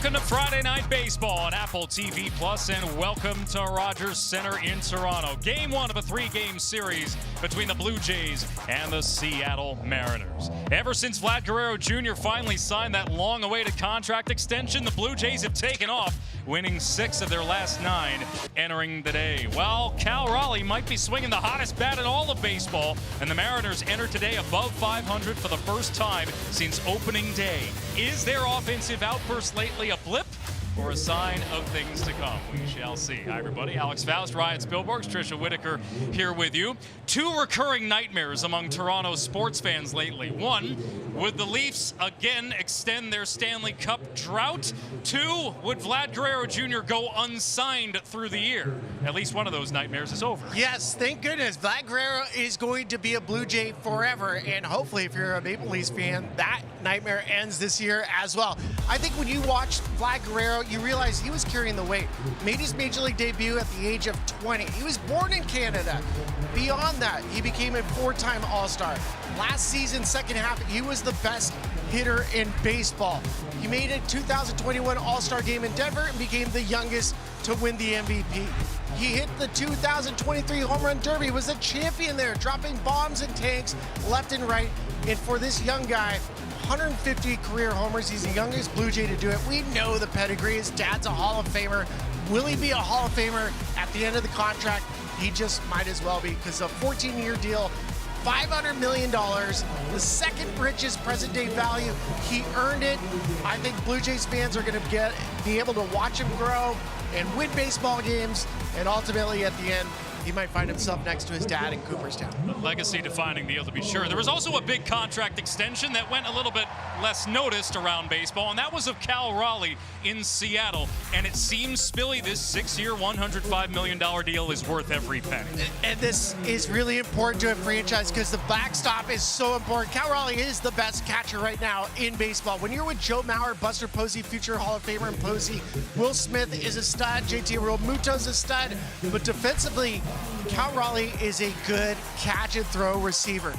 Welcome to Friday Night Baseball on Apple TV Plus, and welcome to Rogers Center in Toronto. Game one of a three-game series between the Blue Jays and the Seattle Mariners. Ever since Vlad Guerrero Jr. finally signed that long-awaited contract extension, the Blue Jays have taken off, winning 6 of their last 9 entering the day. Well, Cal Raleigh might be swinging the hottest bat in all of baseball, and the Mariners enter today above 500 for the first time since opening day. Is their offensive outburst lately a blip or a sign of things to come? We shall see. Hi, everybody. Alex Faust, Ryan Spielberg, Tricia Whitaker here with you. 2 recurring nightmares among Toronto sports fans lately. 1, would the Leafs again extend their Stanley Cup drought? 2, would Vlad Guerrero Jr. go unsigned through the year? At least one of those nightmares is over. Yes, thank goodness. Vlad Guerrero is going to be a Blue Jay forever, and hopefully if you're a Maple Leafs fan, that nightmare ends this year as well. I think when you watch Vlad Guerrero, you realize he was carrying the weight. Made his Major League debut at the age of 20. He was born in Canada. Beyond that, he became a 4-time All-Star. Last season, second half, he was the best hitter in baseball. He made a 2021 All-Star game in Denver and became the youngest to win the MVP. He hit the 2023 Home Run Derby, was a champion there, dropping bombs and tanks left and right. And for this young guy, 150 career homers. He's the youngest Blue Jay to do it. We know the pedigree. His dad's a Hall of Famer. Will he be a Hall of Famer at the end of the contract? He just might as well be, because a 14-year deal, $500 million, the second richest present day value. He earned it. I think Blue Jays fans are going to be able to watch him grow and win baseball games, and ultimately at the end, he might find himself next to his dad in Cooperstown. A legacy-defining deal, to be sure. There was also a big contract extension that went a little bit less noticed around baseball, and that was of Cal Raleigh in Seattle. And it seems, Spilly, this 6-year, $105 million deal is worth every penny. And this is really important to a franchise because the backstop is so important. Cal Raleigh is the best catcher right now in baseball. When you're with Joe Mauer, Buster Posey, future Hall of Famer and Posey, Will Smith is a stud, JT Realmuto's a stud, but defensively, Cal Raleigh is a good catch and throw receiver.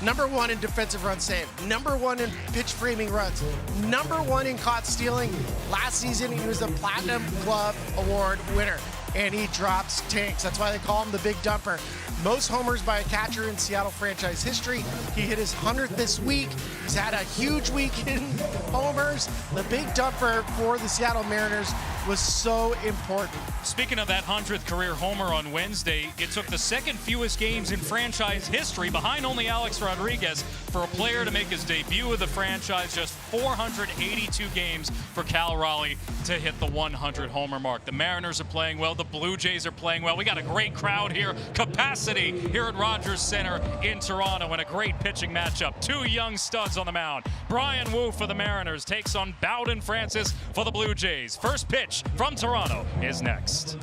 Number 1 in defensive run save, number 1 in pitch framing runs, number 1 in caught stealing. Last season, he was the Platinum Glove Award winner, and he drops tanks. That's why they call him the Big Dumper. Most homers by a catcher in Seattle franchise history. He hit his 100th this week. He's had a huge week in homers. The Big Dumper for the Seattle Mariners was so important. Speaking of that 100th career homer on Wednesday, it took the second fewest games in franchise history, behind only Alex Rodriguez, for a player to make his debut with the franchise. Just 482 games for Cal Raleigh to hit the 100 homer mark. The Mariners are playing well. The Blue Jays are playing well. We got a great crowd here. Capacity here at Rogers Center in Toronto, and a great pitching matchup. 2 young studs on the mound. Brian Wu for the Mariners takes on Bowden Francis for the Blue Jays. First pitch from Toronto is next.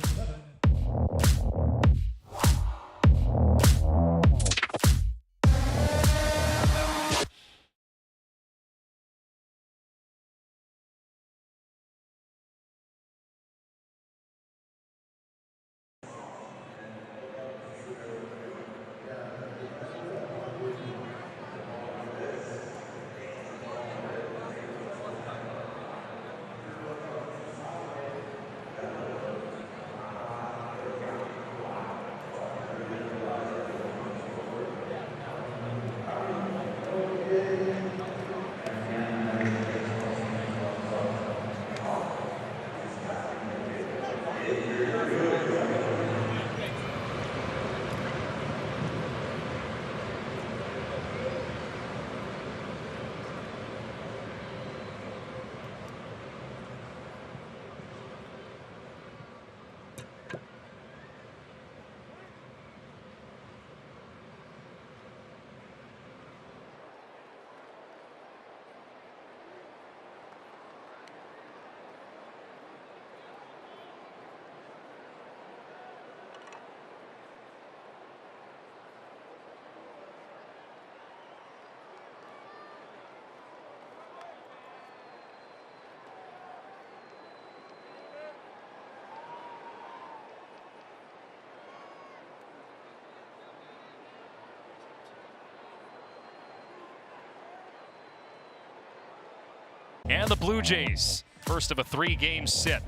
And the Blue Jays First of a 3-game set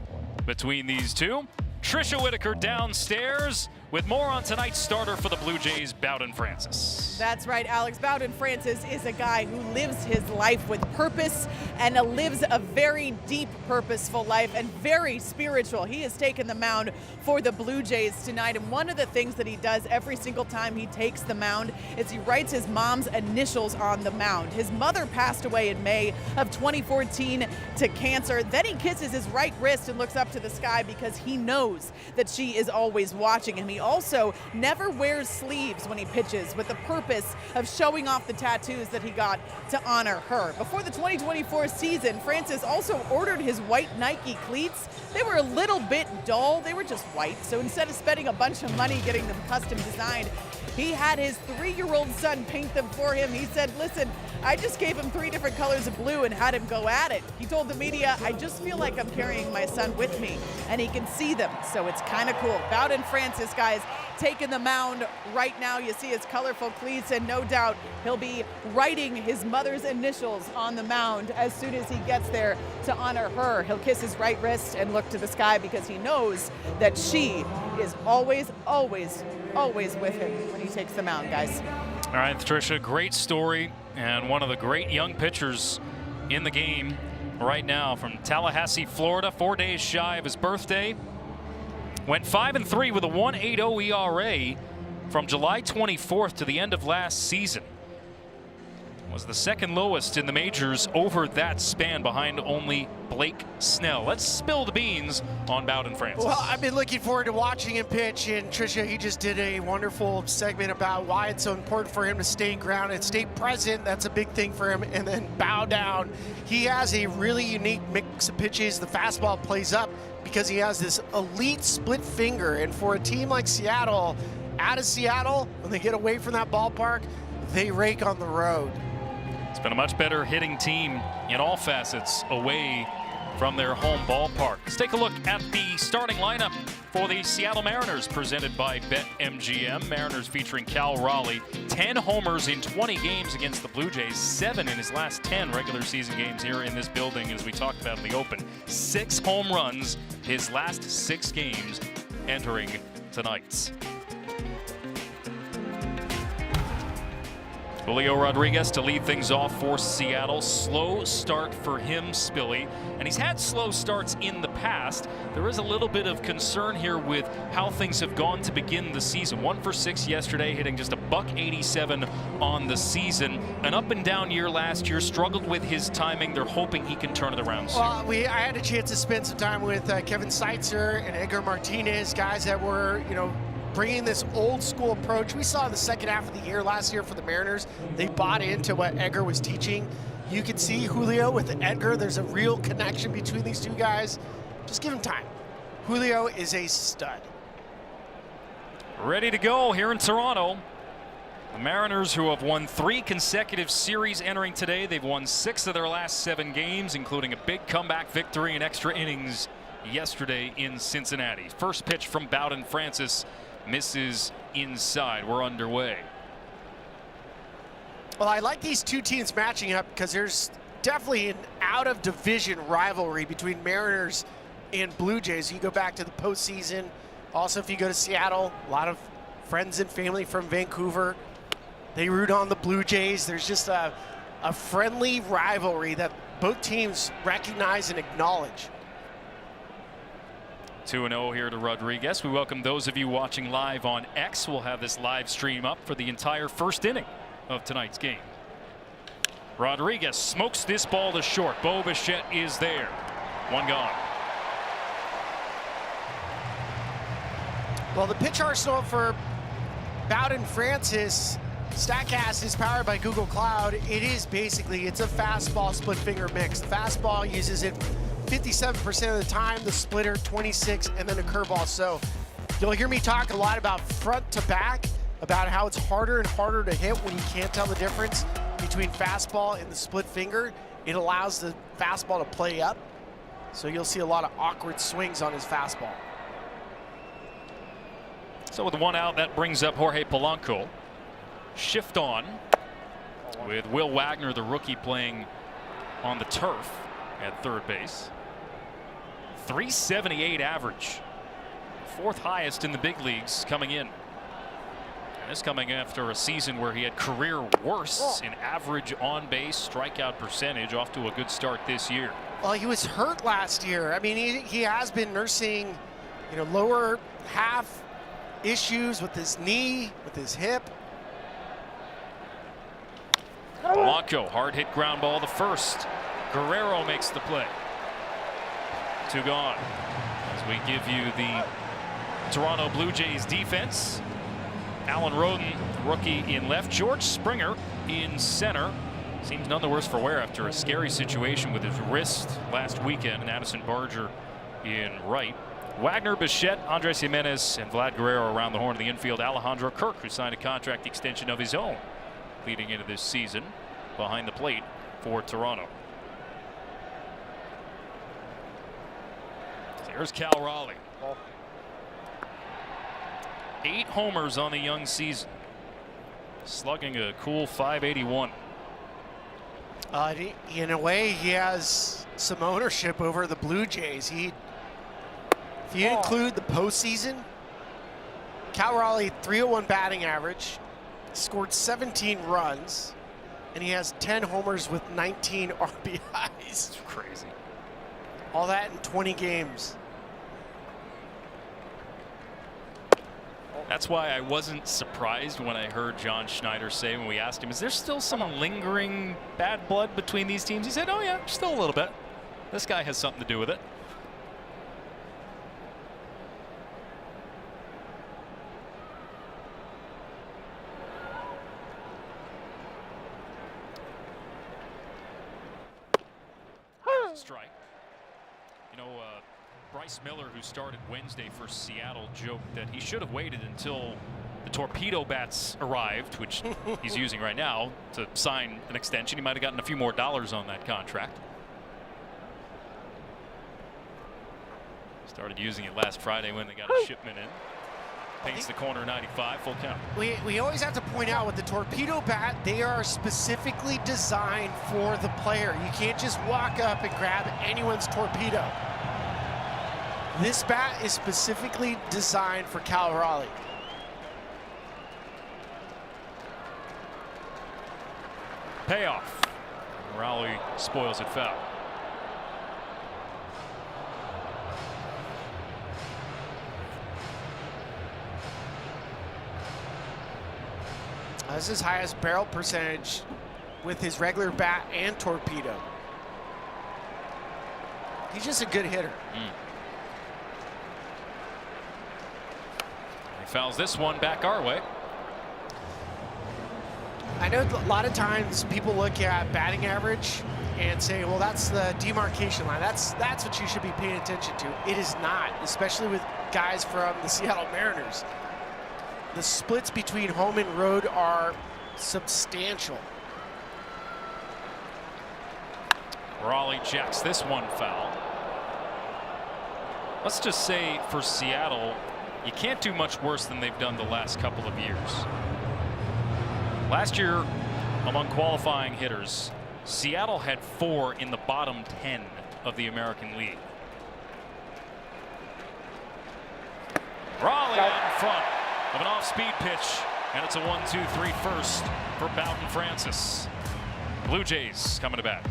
between these two. Trisha Whitaker downstairs with more on tonight's starter for the Blue Jays, Bowden Francis. That's right, Alex. Bowden Francis is a guy who lives his life with purpose and lives a very deep, purposeful life and very spiritual. He has taken the mound for the Blue Jays tonight, and one of the things that he does every single time he takes the mound is he writes his mom's initials on the mound. His mother passed away in May of 2014 to cancer. Then he kisses his right wrist and looks up to the sky because he knows that she is always watching him. He also never wears sleeves when he pitches with the purpose of showing off the tattoos that he got to honor her. Before the 2024 season, Francis also ordered his white Nike cleats. They were a little bit dull. They were just white. So instead of spending a bunch of money getting them custom designed, he had his 3-year-old son paint them for him. He said, listen, I just gave him 3 different colors of blue and had him go at it. He told the media, I just feel like I'm carrying my son with me, and he can see them, so it's kind of cool. Bowden Francis, guys, taking the mound right now. You see his colorful cleats, and no doubt he'll be writing his mother's initials on the mound as soon as he gets there to honor her. He'll kiss his right wrist and look to the sky because he knows that she is always, always, always with him when he takes the mound, guys. All right, Tricia, great story and one of the great young pitchers in the game right now from Tallahassee, Florida, 4 days shy of his birthday. Went 5-3 with a 1.80 ERA from July 24th to the end of last season. Was the second lowest in the majors over that span behind only Blake Snell. Let's spill the beans on Bowden Francis. Well, I've been looking forward to watching him pitch, and Tricia, he just did a wonderful segment about why it's so important for him to stay grounded, stay present. That's a big thing for him, and then bow down. He has a really unique mix of pitches. The fastball plays up because he has this elite split finger, and for a team like Seattle, out of Seattle, when they get away from that ballpark, they rake on the road. It's been a much better hitting team in all facets away from their home ballpark. Let's take a look at the starting lineup for the Seattle Mariners, presented by BetMGM. Mariners featuring Cal Raleigh, 10 homers in 20 games against the Blue Jays, 7 in his last 10 regular season games here in this building, as we talked about in the open. 6 home runs his last 6 games entering tonight's. Julio Rodriguez to lead things off for Seattle. Slow start for him, Spilly. And he's had slow starts in the past. There is a little bit of concern here with how things have gone to begin the season. 1 for 6 yesterday, hitting just a $187 on the season. An up and down year last year, struggled with his timing. They're hoping he can turn it around soon. Well, I had a chance to spend some time with Kevin Seitzer and Edgar Martinez, guys that were, bringing this old school approach. We saw in the second half of the year last year for the Mariners, they bought into what Edgar was teaching. You can see Julio with Edgar. There's a real connection between these two guys. Just give him time. Julio is a stud. Ready to go here in Toronto. The Mariners, who have won 3 consecutive series entering today. They've won 6 of their last 7 games, including a big comeback victory in extra innings yesterday in Cincinnati. First pitch from Bowden Francis misses inside. We're underway. Well, I like these two teams matching up because there's definitely an out-of-division rivalry between Mariners and Blue Jays. You go back to the postseason. Also, if you go to Seattle, a lot of friends and family from Vancouver, they root on the Blue Jays. There's just a friendly rivalry that both teams recognize and acknowledge. 2-0 here to Rodriguez. We welcome those of you watching live on X. We'll have this live stream up for the entire first inning of tonight's game. Rodriguez smokes this ball to short. Bo Bichette is there. 1 gone. Well, the pitch arsenal for Bowden Francis, StatCast is powered by Google Cloud. It's a fastball split finger mix. The fastball uses it 57% of the time, the splitter 26, and then a curveball. So you'll hear me talk a lot about front to back, about how it's harder and harder to hit when you can't tell the difference between fastball and the split finger. It allows the fastball to play up. So you'll see a lot of awkward swings on his fastball. So with 1 out, that brings up Jorge Polanco. Shift on with Will Wagner, the rookie, playing on the turf at third base. .378 average. Fourth highest in the big leagues coming in. And this coming after a season where he had career worst in average on-base strikeout percentage. Off to a good start this year. Well, he was hurt last year. I mean, he has been nursing, lower half issues with his knee, with his hip. Polanco, hard hit ground ball to first. Guerrero makes the play. 2 gone. As we give you the Toronto Blue Jays defense. Alan Roden, rookie in left. George Springer in center. Seems none the worse for wear after a scary situation with his wrist last weekend. And Addison Barger in right. Wagner, Bichette, Andres Jimenez, and Vlad Guerrero around the horn of the infield. Alejandro Kirk, who signed a contract extension of his own leading into this season, behind the plate for Toronto. There's Cal Raleigh. 8 homers on the young season. Slugging a cool .581. In a way, he has some ownership over the Blue Jays. If you include the postseason, Cal Raleigh, .301 batting average, scored 17 runs, and he has 10 homers with 19 RBIs. It's crazy. All that in 20 games. That's why I wasn't surprised when I heard John Schneider say, when we asked him, is there still some lingering bad blood between these teams? He said, oh yeah, still a little bit. This guy has something to do with it. Strike. Bryce Miller, who started Wednesday for Seattle, joked that he should have waited until the torpedo bats arrived, which he's using right now, to sign an extension. He might have gotten a few more dollars on that contract. Started using it last Friday when they got a shipment in. Paints the corner 95, full count. We always have to point out with the torpedo bat, they are specifically designed for the player. You can't just walk up and grab anyone's torpedo. This bat is specifically designed for Cal Raleigh. Payoff. Raleigh spoils it foul. This is his highest barrel percentage with his regular bat and torpedo. He's just a good hitter. He fouls this one back our way. I know a lot of times people look at batting average and say, well, that's the demarcation line. That's what you should be paying attention to. It is not, especially with guys from the Seattle Mariners. The splits between home and road are substantial. Raleigh jacks this one foul. Let's just say for Seattle, you can't do much worse than they've done the last couple of years. Last year, among qualifying hitters, Seattle had 4 in the bottom 10 of the American League. Raleigh out in front of an off-speed pitch, and it's a 1-2-3 first for Bowden Francis. Blue Jays coming to bat.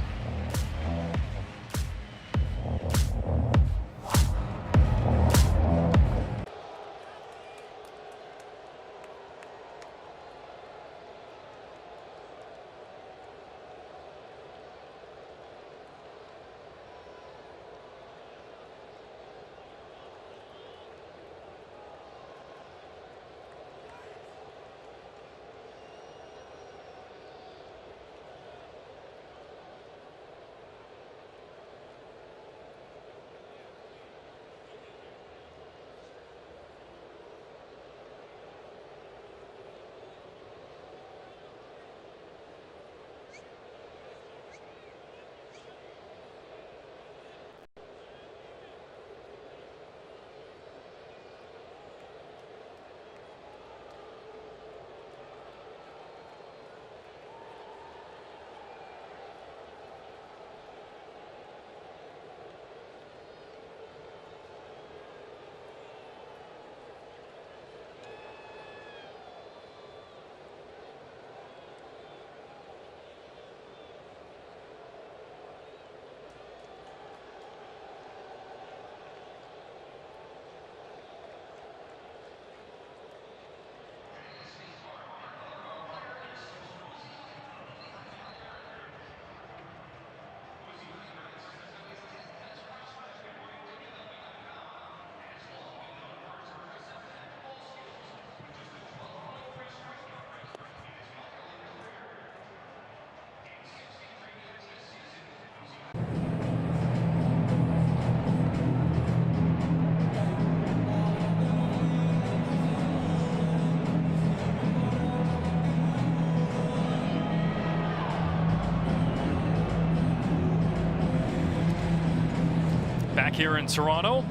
here in Toronto.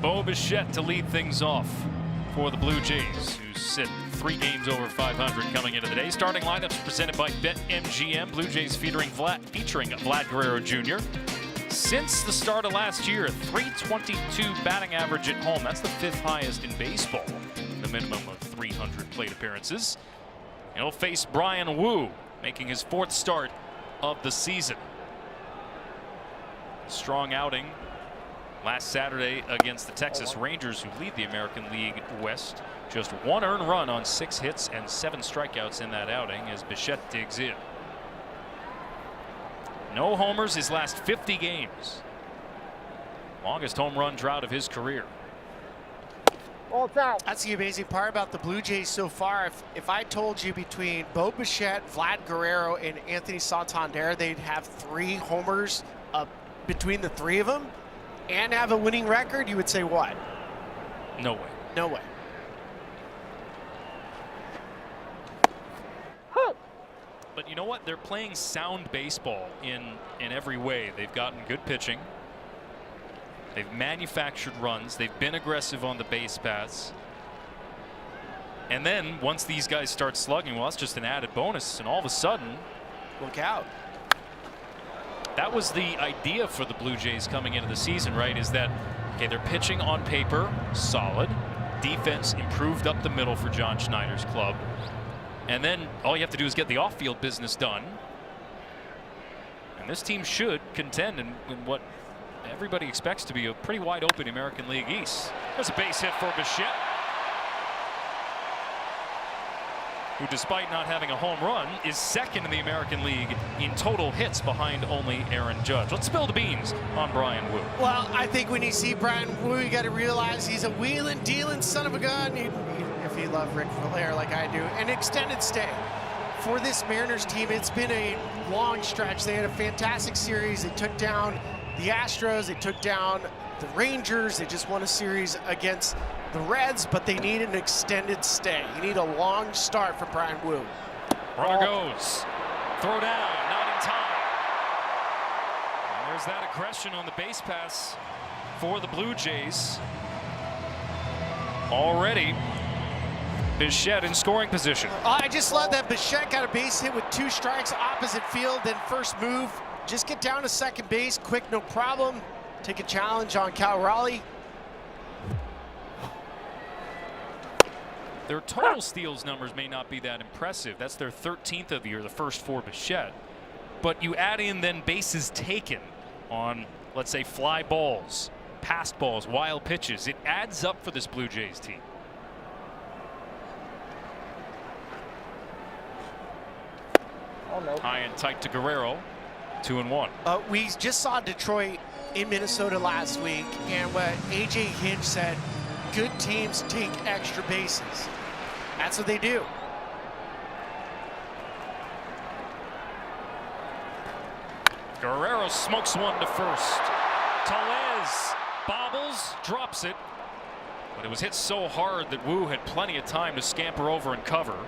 Bo Bichette to lead things off for the Blue Jays, who sit 3 games over 500 coming into the day. Starting lineups presented by BetMGM. Blue Jays featuring Vlad Guerrero Jr. Since the start of last year, .322 batting average at home. That's the 5th highest in baseball. The minimum of 300 plate appearances. He'll face Bryan Woo, making his 4th start of the season. Strong outing last Saturday against the Texas Rangers, who lead the American League West. Just 1 earned run on 6 hits and 7 strikeouts in that outing as Bichette digs in. No homers his last 50 games. Longest home run drought of his career. That's the amazing part about the Blue Jays so far. If I told you between Bo Bichette, Vlad Guerrero, and Anthony Santander, they'd have 3 homers between the 3 of them and have a winning record, you would say what? No way. No way. But you know what? They're playing sound baseball in every way. They've gotten good pitching. They've manufactured runs. They've been aggressive on the base paths. And then once these guys start slugging, well, that's just an added bonus. And all of a sudden, look out. That was the idea for the Blue Jays coming into the season, right? Is that, okay, they're pitching on paper solid. Defense improved up the middle for John Schneider's club. And then all you have to do is get the off-field business done. And this team should contend in what everybody expects to be a pretty wide open American League East. There's a base hit for Bichette, who, despite not having a home run, is 2nd in the American League in total hits behind only Aaron Judge. Let's spill the beans on Bryan Woo. Well, I think when you see Bryan Woo, you got to realize he's a wheeling, dealing son of a gun. If you love Rick Valera like I do, an extended stay. For this Mariners team, it's been a long stretch. They had a fantastic series. They took down the Astros. They took down the Rangers. They just won a series against the Reds, but they need an extended stay. You need a long start for Bryan Woo. Runner goes. Throw down, not in time. And there's that aggression on the base pass for the Blue Jays. Already, Bichette in scoring position. I just love that Bichette got a base hit with 2 strikes opposite field, then first move. Just get down to second base, quick, no problem. Take a challenge on Cal Raleigh. Their total steals numbers may not be that impressive. That's their 13th of the year, the first for Bichette. But you add in then bases taken on, let's say, fly balls, passed balls, wild pitches. It adds up for this Blue Jays team. Oh, no. High and tight to Guerrero, 2-1. We just saw Detroit in Minnesota last week, and what A.J. Hinch said, good teams take extra bases. That's what they do. Guerrero smokes one to first. Tellez bobbles, drops it, but it was hit so hard that Woo had plenty of time to scamper over and cover.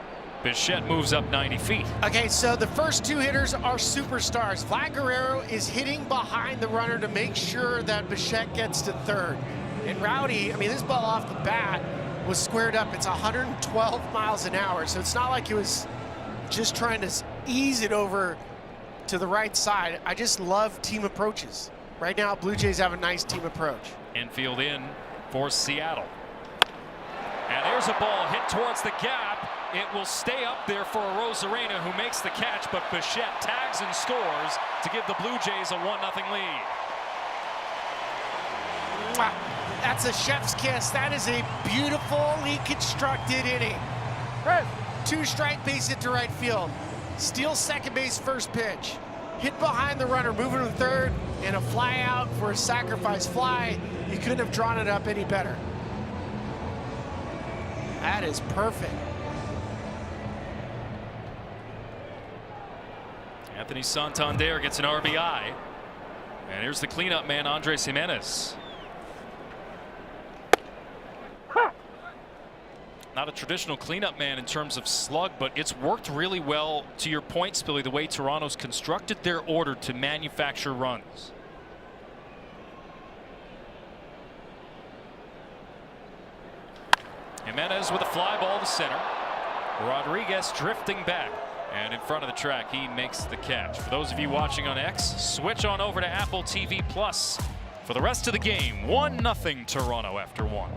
Bichette moves up 90 feet. Okay, so the first 2 hitters are superstars. Vlad Guerrero is hitting behind the runner to make sure that Bichette gets to 3rd. And Rowdy, I mean, this ball off the bat was squared up. It's 112 miles an hour, so it's not like it was just trying to ease it over to the right side. I just love team approaches. Right now, Blue Jays have a nice team approach. Infield in for Seattle. And there's a ball hit towards the gap. It will stay up there for Arozarena, who makes the catch, but Bichette tags and scores to give the Blue Jays a 1-0 lead. That's a chef's kiss. That is a beautifully constructed inning. 2 strike base hit to right field. Steals second base first pitch. Hit behind the runner, moving to 3rd, and a fly out for a sacrifice fly. You couldn't have drawn it up any better. That is perfect. Anthony Santander gets an RBI. And here's the cleanup man, Andres Jimenez. Not a traditional cleanup man in terms of slug, but it's worked really well, to your point, Spilly, the way Toronto's constructed their order to manufacture runs. Jimenez with a fly ball to center. Rodriguez drifting back. And in front of the track, he makes the catch. For those of you watching on X, switch on over to Apple TV Plus for the rest of the game. 1-0 Toronto after 1.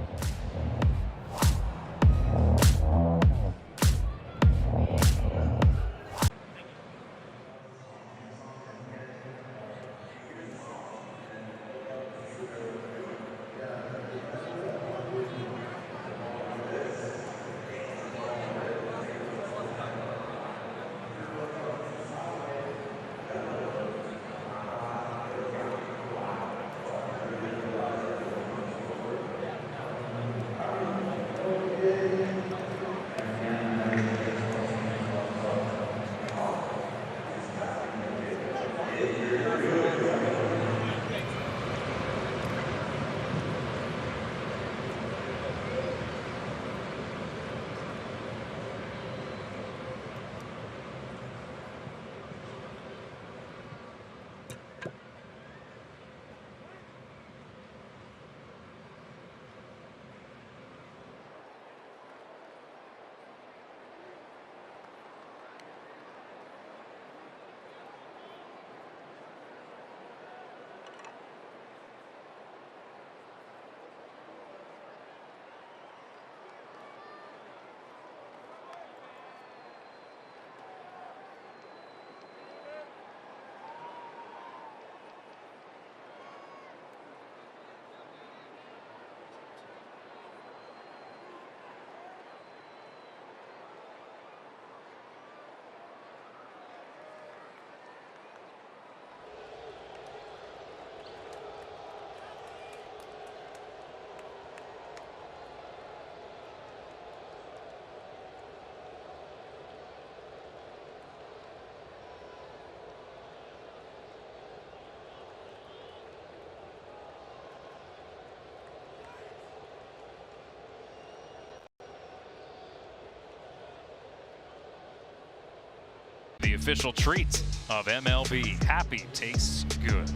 The official treat of MLB. Happy tastes good.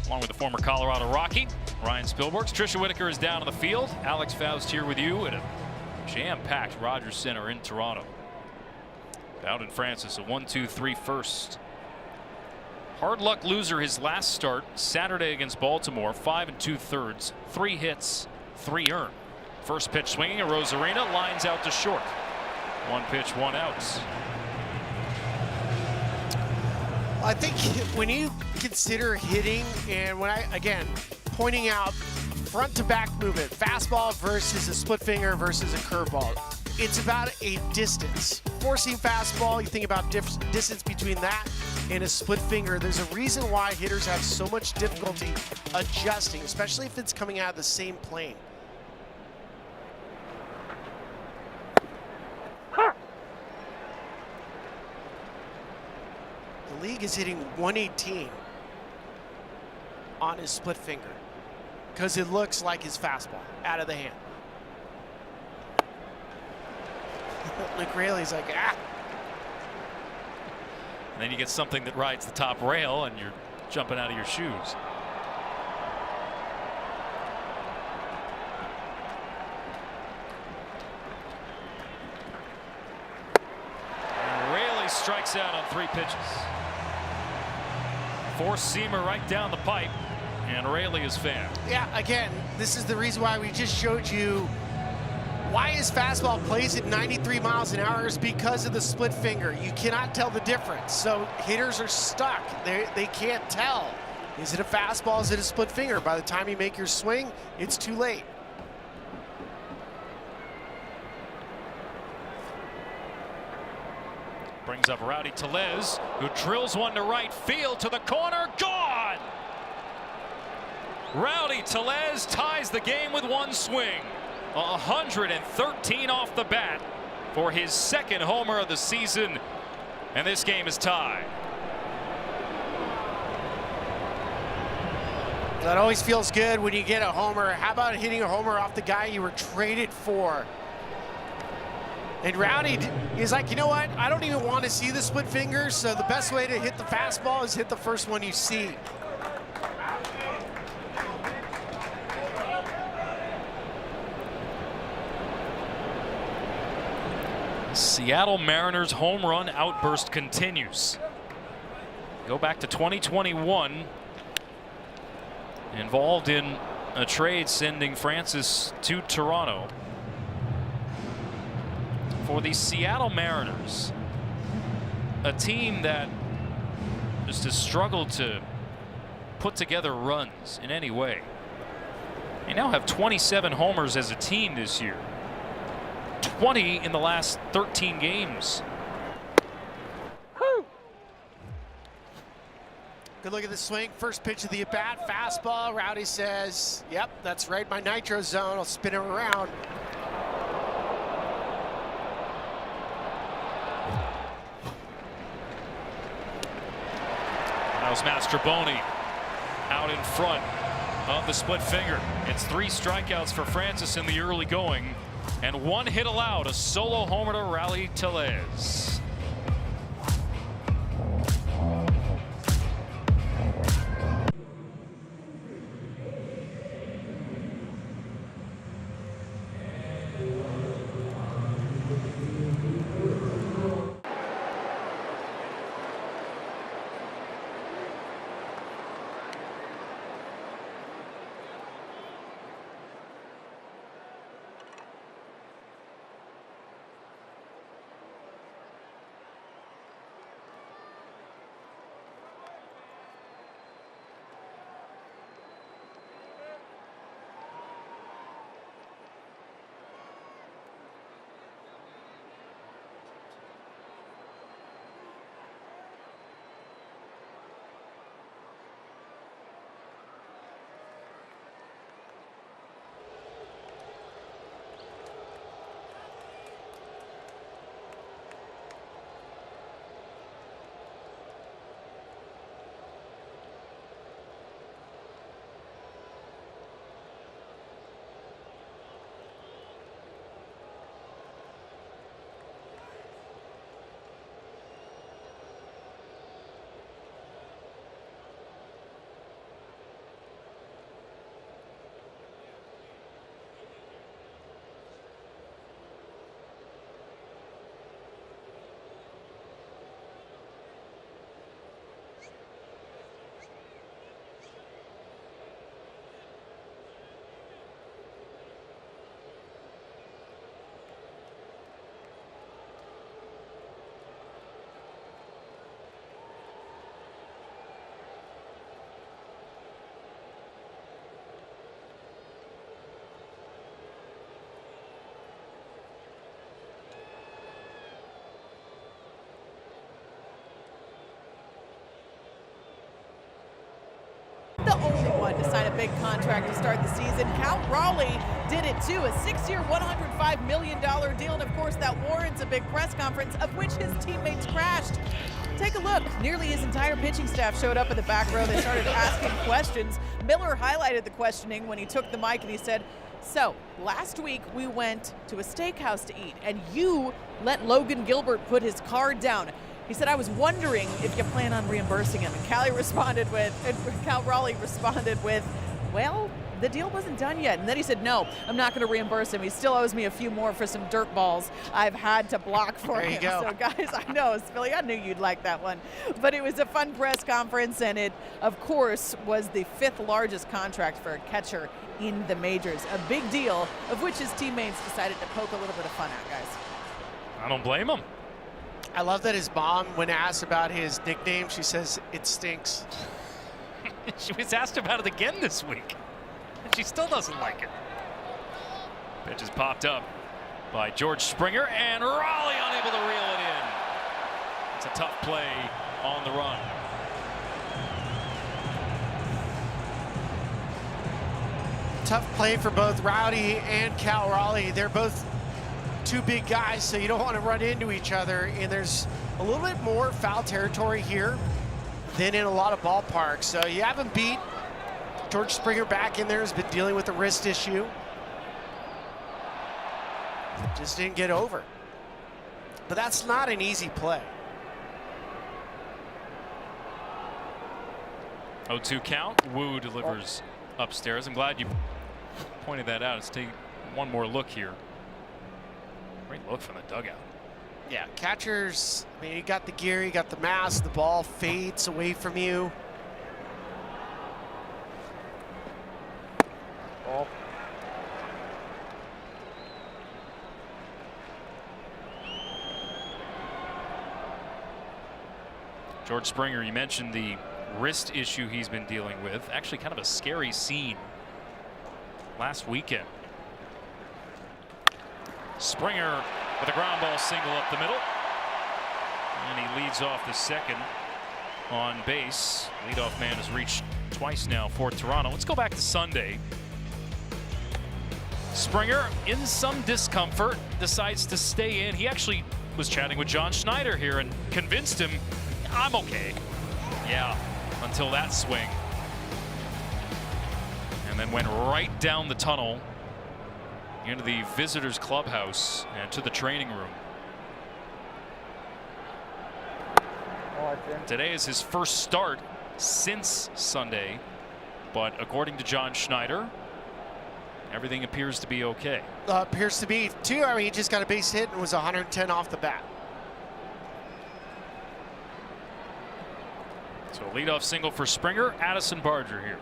Along with the former Colorado Rocky, Ryan Spilborghs. Trisha Whitaker is down on the field. Alex Faust here with you at a jam-packed Rogers Center in Toronto. Bowden Francis, a 1-2-3 first. Hard luck loser his last start Saturday against Baltimore. 5 2/3, 3 hits, 3 earned. First pitch swinging, Arozarena lines out to short. 1 pitch, 1 out. I think when you consider hitting, and when pointing out front to back movement, fastball versus a split finger versus a curveball, it's about a distance. Forcing fastball, you think about distance between that and a split finger. There's a reason why hitters have so much difficulty adjusting, especially if it's coming out of the same plane. The league is hitting 118 on his split finger because it looks like his fastball out of the hand. Luke Raley's like, ah. And then you get something that rides the top rail and you're jumping out of your shoes. And Raley strikes out on 3 pitches. 4-seamer right down the pipe, and Raley is fanned. Yeah, again, this is the reason why we just showed you why his fastball plays at 93 miles an hour is because of the split finger. You cannot tell the difference. So hitters are stuck. They can't tell. Is it a fastball? Is it a split finger? By the time you make your swing, it's too late. Brings up Rowdy Tellez, who drills one to right field to the corner. Gone! Rowdy Tellez ties the game with 1 swing. 113 off the bat for his 2nd homer of the season, and this game is tied. That always feels good when you get a homer. How about hitting a homer off the guy you were traded for? And Rowdy is like, you know what? I don't even want to see the split finger, so the best way to hit the fastball is hit the first one you see. Seattle Mariners home run outburst continues. Go back to 2021. Involved in a trade sending Francis to Toronto. For the Seattle Mariners, a team that just has struggled to put together runs in any way. They now have 27 homers as a team this year. 20 in the last 13 games. Good look at the swing. First pitch of the at-bat, fastball. Rowdy says, yep, that's right, my nitro zone. I'll spin him around. How's Mastrobuoni out in front of the split finger. It's 3 strikeouts for Francis in the early going, and 1 hit allowed, a solo homer to Rowdy Tellez. The only one to sign a big contract to start the season. Cal Raleigh did it too, a 6-year, $105 million deal, and of course that warrants a big press conference, of which his teammates crashed. Take a look. Nearly his entire pitching staff showed up in the back row. They started asking questions. Miller highlighted the questioning when he took the mic and he said, so last week we went to a steakhouse to eat and you let Logan Gilbert put his card down. He said, I was wondering if you plan on reimbursing him. And Cal Raleigh responded with, well, the deal wasn't done yet. And then he said, no, I'm not going to reimburse him. He still owes me a few more for some dirt balls I've had to block for him. So guys, I know, Philly, I knew you'd like that one. But it was a fun press conference, and it, of course, was the 5th largest contract for a catcher in the majors. A big deal, of which his teammates decided to poke a little bit of fun at, guys. I don't blame him. I love that his mom, when asked about his nickname, she says, it stinks. She was asked about it again this week, and she still doesn't like it. Pitch is popped up by George Springer, and Raleigh unable to reel it in. It's a tough play on the run. Tough play for both Rowdy and Cal Raleigh. They're both 2 big guys, so you don't want to run into each other, and there's a little bit more foul territory here than in a lot of ballparks. So you have him beat. George Springer back in there has been dealing with a wrist issue. Just didn't get over. But that's not an easy play. 0-2 count. Wu delivers upstairs. I'm glad you pointed that out. Let's take one more look here. Great look from the dugout. Yeah, catchers, I mean, you got the gear, you got the mask, the ball fades away from you. Ball. George Springer, you mentioned the wrist issue he's been dealing with. Actually, kind of a scary scene last weekend. Springer with a ground ball single up the middle. And he leads off the second on base. Leadoff man has reached twice now for Toronto. Let's go back to Sunday. Springer, in some discomfort, decides to stay in. He actually was chatting with John Schneider here and convinced him, I'm okay. Yeah, until that swing. And then went right down the tunnel into the visitors clubhouse and to the training room. Today is his first start since Sunday, but according to John Schneider, everything appears to be okay. Appears to be too. I mean, he just got a base hit and was 110 off the bat. So leadoff single for Springer. Addison Barger here.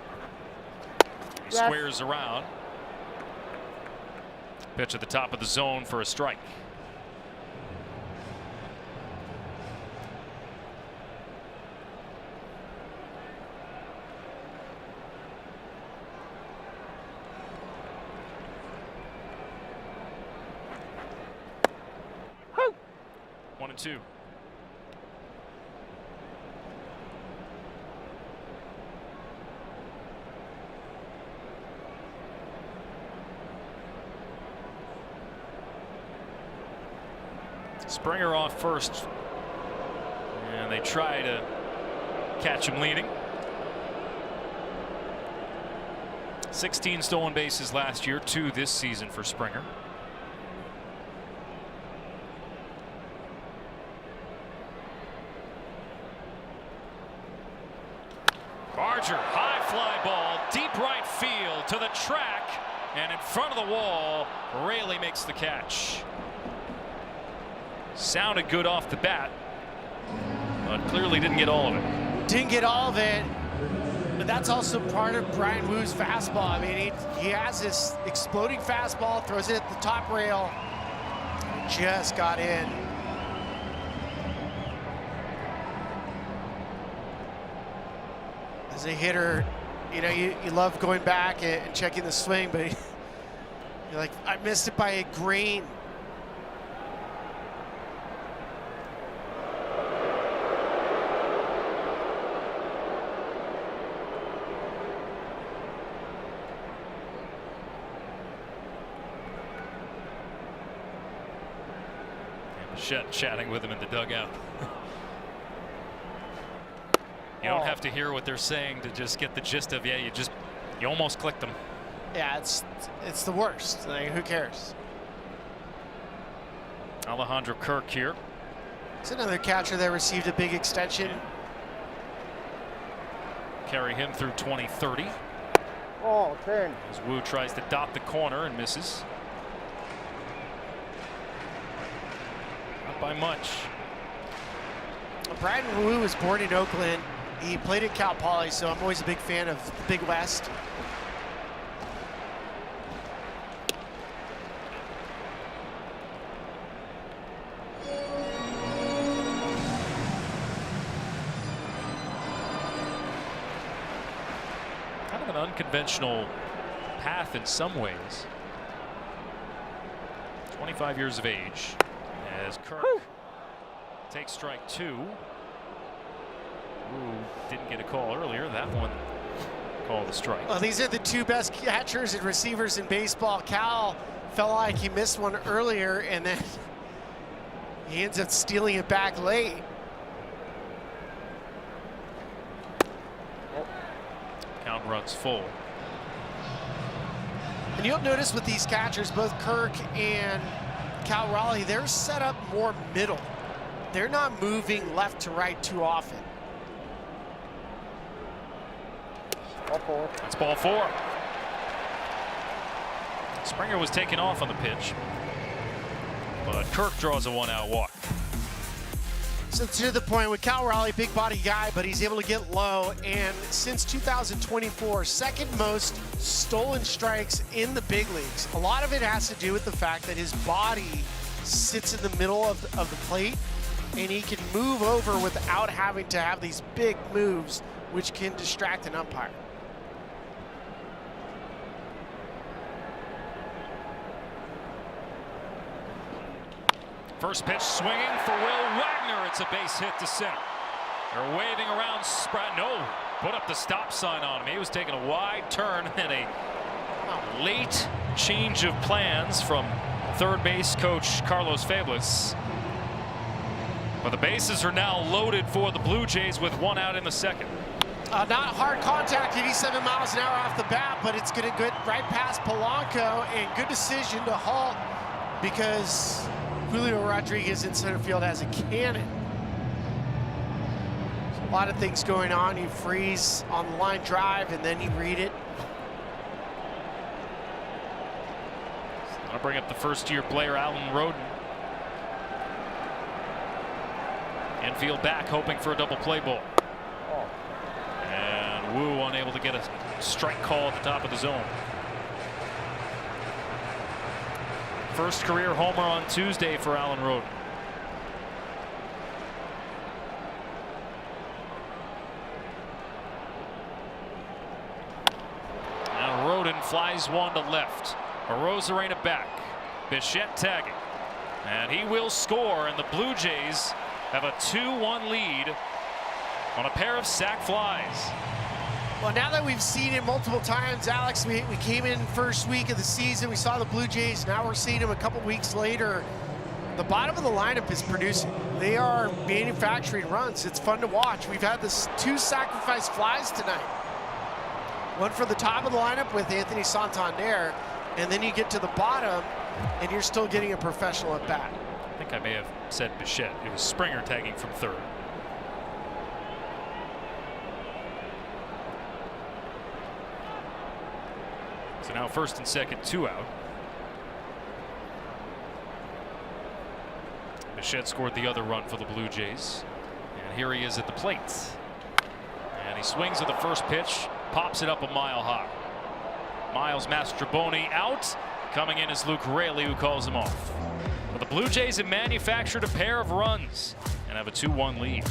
He squares around. Pitch at the top of the zone for a strike. Woo! 1-2. Springer off first, and they try to catch him leading. 16 stolen bases last year, 2 this season for Springer. Barger, high fly ball, deep right field to the track, and in front of the wall, Raley makes the catch. Sounded good off the bat, but clearly didn't get all of it. Didn't get all of it, but that's also part of Bryan Woo's fastball. I mean, he has this exploding fastball, throws it at the top rail, just got in. As a hitter, you know, you love going back and checking the swing, but you're like, I missed it by a grain. Chatting with him in the dugout. You don't have to hear what they're saying to just get the gist of, yeah, you almost clicked them. Yeah, it's the worst. Like, who cares? Alejandro Kirk here. It's another catcher that received a big extension. Carry him through 2030. Oh, turn. As Woo tries to dot the corner and misses. Not by much. Bryan Woo was born in Oakland. He played at Cal Poly, so I'm always a big fan of the Big West. Kind of an unconventional path in some ways. 25 years of age as Kirk takes strike 2. Woo didn't get a call earlier. That one called a strike. Well, these are the two best catchers and receivers in baseball. Cal felt like he missed one earlier, and then he ends up stealing it back late. Count runs full. And you'll notice with these catchers, both Kirk and Cal Raleigh, they're set up more middle. They're not moving left to right too often. Ball 4. That's ball 4. Springer was taken off on the pitch. but Kirk draws a 1-out walk. So to the point with Cal Raleigh, big body guy, but he's able to get low. And since 2024, second most stolen strikes in the big leagues. A lot of it has to do with the fact that his body sits in the middle of the plate, and he can move over without having to have these big moves, which can distract an umpire. First pitch swinging for Will Wagner. It's a base hit to center. They're waving around Spratt. No, put up the stop sign on him. He was taking a wide turn and a late change of plans from third base coach Carlos Feblis. But the bases are now loaded for the Blue Jays with 1 out in the second. Not hard contact, 87 miles an hour off the bat, but it's going to get right past Polanco, and good decision to halt because Julio Rodriguez in center field has a cannon. There's a lot of things going on. You freeze on the line drive, and then you read it. I'll bring up the first-year player, Alan Roden. Infield back, hoping for a double play ball. And Wu unable to get a strike call at the top of the zone. First career homer on Tuesday for Alan Roden. Now Roden flies one to left. Arozarena back. Bichette tagging. And he will score, and the Blue Jays have a 2-1 lead on a pair of sac flies. Well, now that we've seen it multiple times, Alex, we came in first week of the season, we saw the Blue Jays, now we're seeing them a couple weeks later. The bottom of the lineup is producing. They are manufacturing runs. It's fun to watch. We've had this 2 sacrifice flies tonight. One for the top of the lineup with Anthony Santander, and then you get to the bottom, and you're still getting a professional at bat. I think I may have said Bichette. It was Springer tagging from third. So now first and second, 2 out. Bichette scored the other run for the Blue Jays. And here he is at the plate. And he swings at the first pitch, pops it up a mile high. Miles Mastrobuoni out. Coming in is Luke Raley, who calls him off. But the Blue Jays have manufactured a pair of runs and have a 2-1 lead.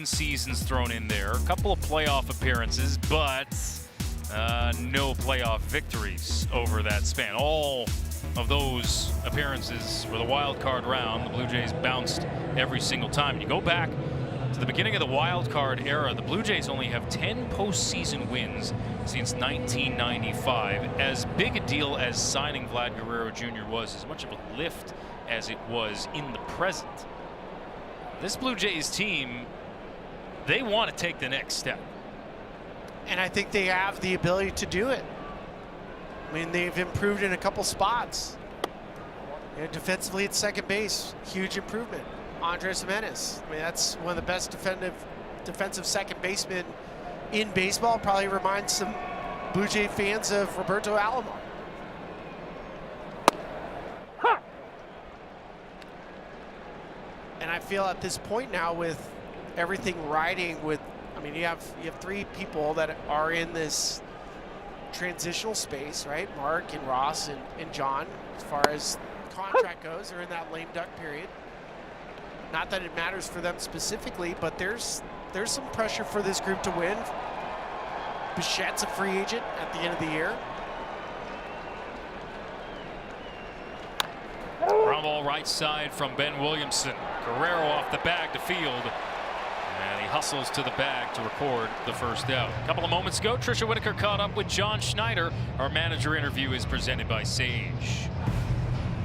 Seasons thrown in there, a couple of playoff appearances, but No playoff victories over that span. All of those appearances for the wild card round, the Blue Jays bounced every single time. You go back to the beginning of the wild card era, the Blue Jays only have 10 postseason wins since 1995. As big a deal as signing Vlad Guerrero Jr. was, as much of a lift as it was in the present, this Blue Jays team, they want to take the next step. And I think they have the ability to do it. I mean, they've improved in a couple spots. Defensively at second base, huge improvement. Andres Gimenez, I mean, that's one of the best defensive second basemen in baseball. Probably reminds some Blue Jay fans of Roberto Alomar. And I feel at this point now, with everything riding with, I mean, you have three people that are in this transitional space, right? Mark and Ross and John, as far as contract goes, are in that lame duck period. Not that it matters for them specifically, but there's some pressure for this group to win. Bichette's a free agent at the end of the year. Ground ball right side from Ben Williamson. Guerrero off the bag to field. And he hustles to the bag to record the first out. A couple of moments ago, Trisha Whitaker caught up with John Schneider. Our manager interview is presented by Sage.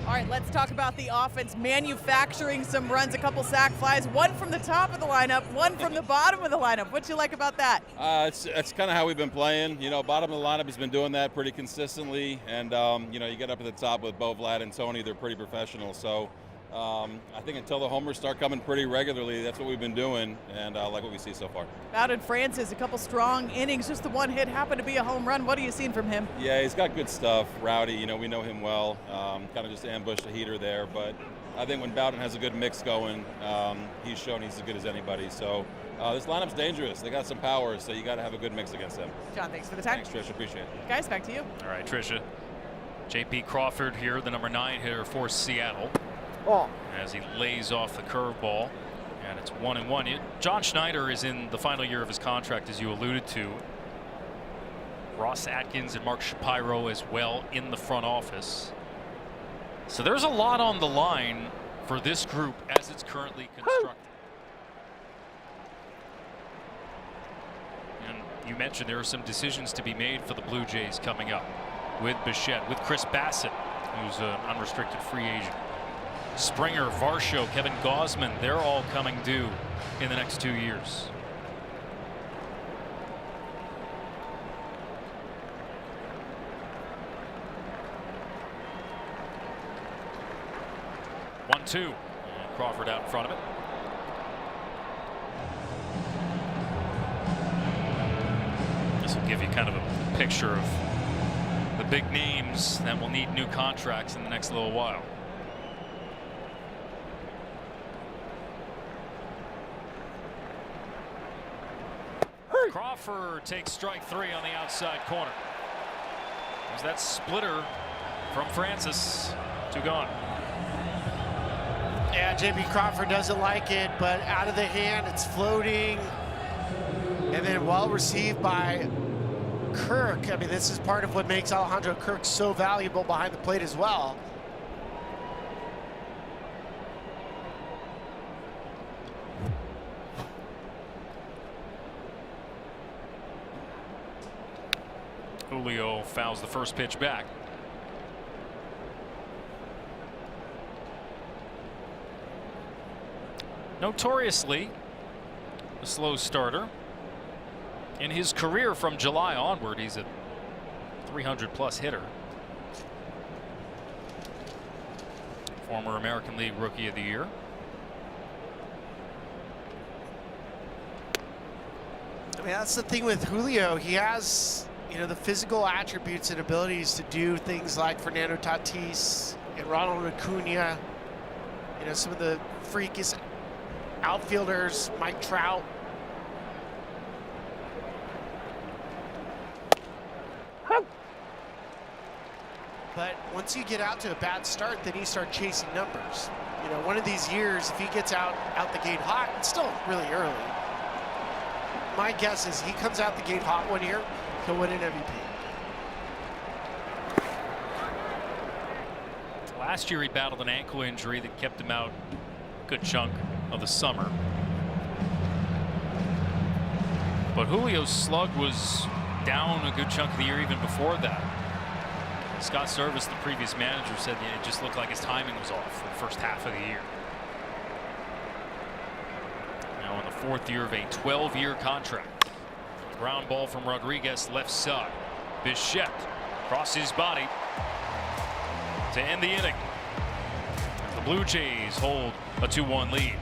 All right, let's talk about the offense manufacturing some runs, a couple sac flies, one from the top of the lineup, one from the bottom of the lineup. What you like about that? It's kind of how we've been playing. You know, bottom of the lineup has been doing that pretty consistently. And, you know, you get up at the top with Bo, Vlad, and Tony, they're pretty professional. So I think until the homers start coming pretty regularly, that's what we've been doing, and I like what we see so far. Bowden Francis, a couple strong innings, just the one hit happened to be a home run. What are you seeing from him? Yeah, he's got good stuff. Rowdy, you know, we know him well. Kind of just ambushed a heater there, but I think when Bowden has a good mix going, he's shown he's as good as anybody. So this lineup's dangerous. They got some power, so you got to have a good mix against them. John, thanks for the time. Thanks, Tricia. Appreciate it. Guys, back to you. All right, Tricia. J.P. Crawford here, the number 9 hitter for Seattle. Oh. As he lays off the curveball, and it's 1-1. John Schneider is in the final year of his contract, as you alluded to. Ross Atkins and Mark Shapiro as well in the front office. So there's a lot on the line for this group as it's currently constructed. And you mentioned there are some decisions to be made for the Blue Jays coming up with Bichette, with Chris Bassett, who's an unrestricted free agent. Springer, Varsho, Kevin Gausman, they're all coming due in the next 2 years. One, two. And Crawford out in front of it. This will give you kind of a picture of the big names that will need new contracts in the next little while. Crawford takes strike 3 on the outside corner. There's that splitter from Francis. 2 gone. Yeah, J.P. Crawford doesn't like it, but out of the hand, it's floating. And then well received by Kirk. I mean, this is part of what makes Alejandro Kirk so valuable behind the plate as well. Julio fouls the first pitch back. Notoriously a slow starter. In his career from July onward, he's a 300+ hitter. Former American League Rookie of the Year. I mean, that's the thing with Julio. He has, you know, the physical attributes and abilities to do things like Fernando Tatis and Ronald Acuna. You know, some of the freakiest outfielders, Mike Trout. But once you get out to a bad start, then you start chasing numbers. You know, one of these years, if he gets out the gate hot, it's still really early. My guess is he comes out the gate hot one year, he'll win an MVP. Last year he battled an ankle injury that kept him out a good chunk of the summer. But Julio's slug was down a good chunk of the year even before that. Scott Service, the previous manager, said it just looked like his timing was off for the first half of the year. Now in the 4th year of a 12-year contract. Ground ball from Rodriguez left side. Bichette across his body to end the inning. The Blue Jays hold a 2-1 lead.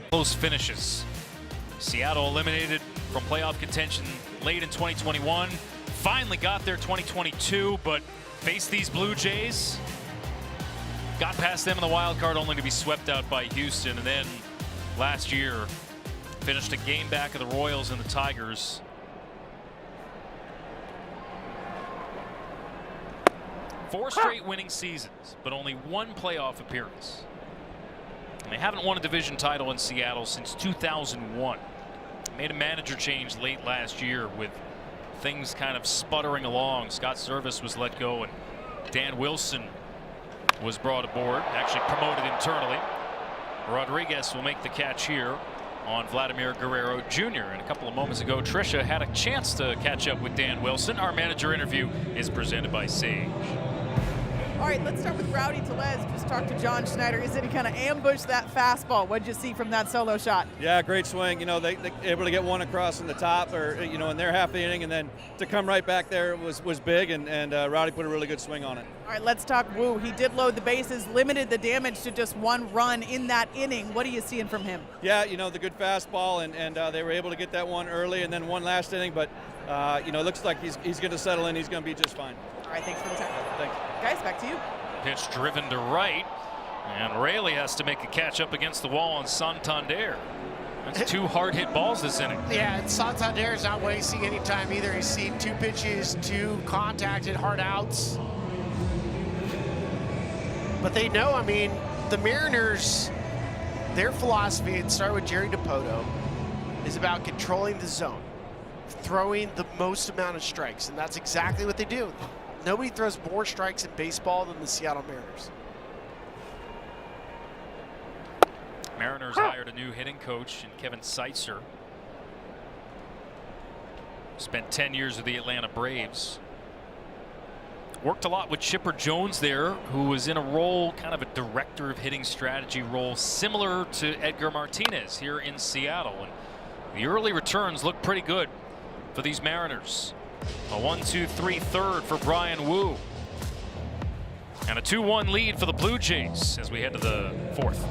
Close finishes. Seattle eliminated from playoff contention late in 2021. Finally got there 2022, but faced these Blue Jays. Got past them in the wild card only to be swept out by Houston. And then last year finished a game back of the Royals and the Tigers. Four straight winning seasons, but only one playoff appearance. And they haven't won a division title in Seattle since 2001. Made a manager change late last year with things kind of sputtering along. Scott Service was let go and Dan Wilson was brought aboard, actually promoted internally. Rodriguez will make the catch here on Vladimir Guerrero Jr. And a couple of moments ago, Tricia had a chance to catch up with Dan Wilson. Our manager interview is presented by Sage. All right, let's start with Rowdy Tellez. Just talked to John Schneider. He said he kind of ambushed that fastball. What did you see from that solo shot? Yeah, great swing. You know, they able to get one across in the top, or you know, in their half the inning, and then to come right back there was big, and Rowdy put a really good swing on it. All right, let's talk Woo. He did load the bases, limited the damage to just one run in that inning. What are you seeing from him? Yeah, you know, the good fastball, and they were able to get that one early, and then one last inning. But you know, it looks like he's going to settle in. He's going to be just fine. All right, thanks for the time. Thanks. Guys, back to you. Pitch driven to right, and Raley has to make a catch up against the wall on Santander. That's two hard hit balls this inning. Yeah, and Santander is not wasting any time either. He's seen 2 pitches, 2 contacted hard outs. But they know, I mean, the Mariners, their philosophy, and start with Jerry Dipoto, is about controlling the zone, throwing the most amount of strikes, and that's exactly what they do. Nobody throws more strikes in baseball than the Seattle Mariners. Mariners hired a new hitting coach in Kevin Seitzer. Spent 10 years with the Atlanta Braves. Worked a lot with Chipper Jones there, who was in a role, kind of a director of hitting strategy role, similar to Edgar Martinez here in Seattle. And the early returns look pretty good for these Mariners. A 1-2-3 third for Bryan Woo. And a 2-1 lead for the Blue Jays as we head to the fourth.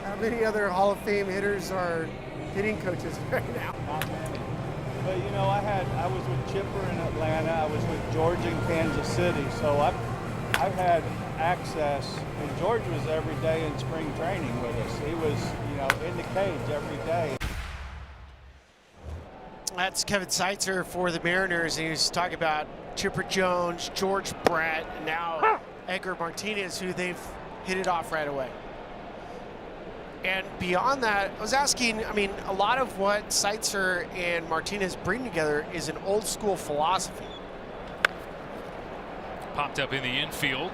How many other Hall of Fame hitters are hitting coaches right now? But you know, I was with Chipper in Atlanta. I was with George in Kansas City. So I've had access, and George was every day in spring training with us. He was, you know, in the cage every day. That's Kevin Seitzer for the Mariners, and he was talking about Chipper Jones, George Brett, and now Edgar Martinez, who they've hit it off right away. And beyond that, I was asking, I mean, a lot of what Seitzer and Martinez bring together is an old school philosophy. Popped up in the infield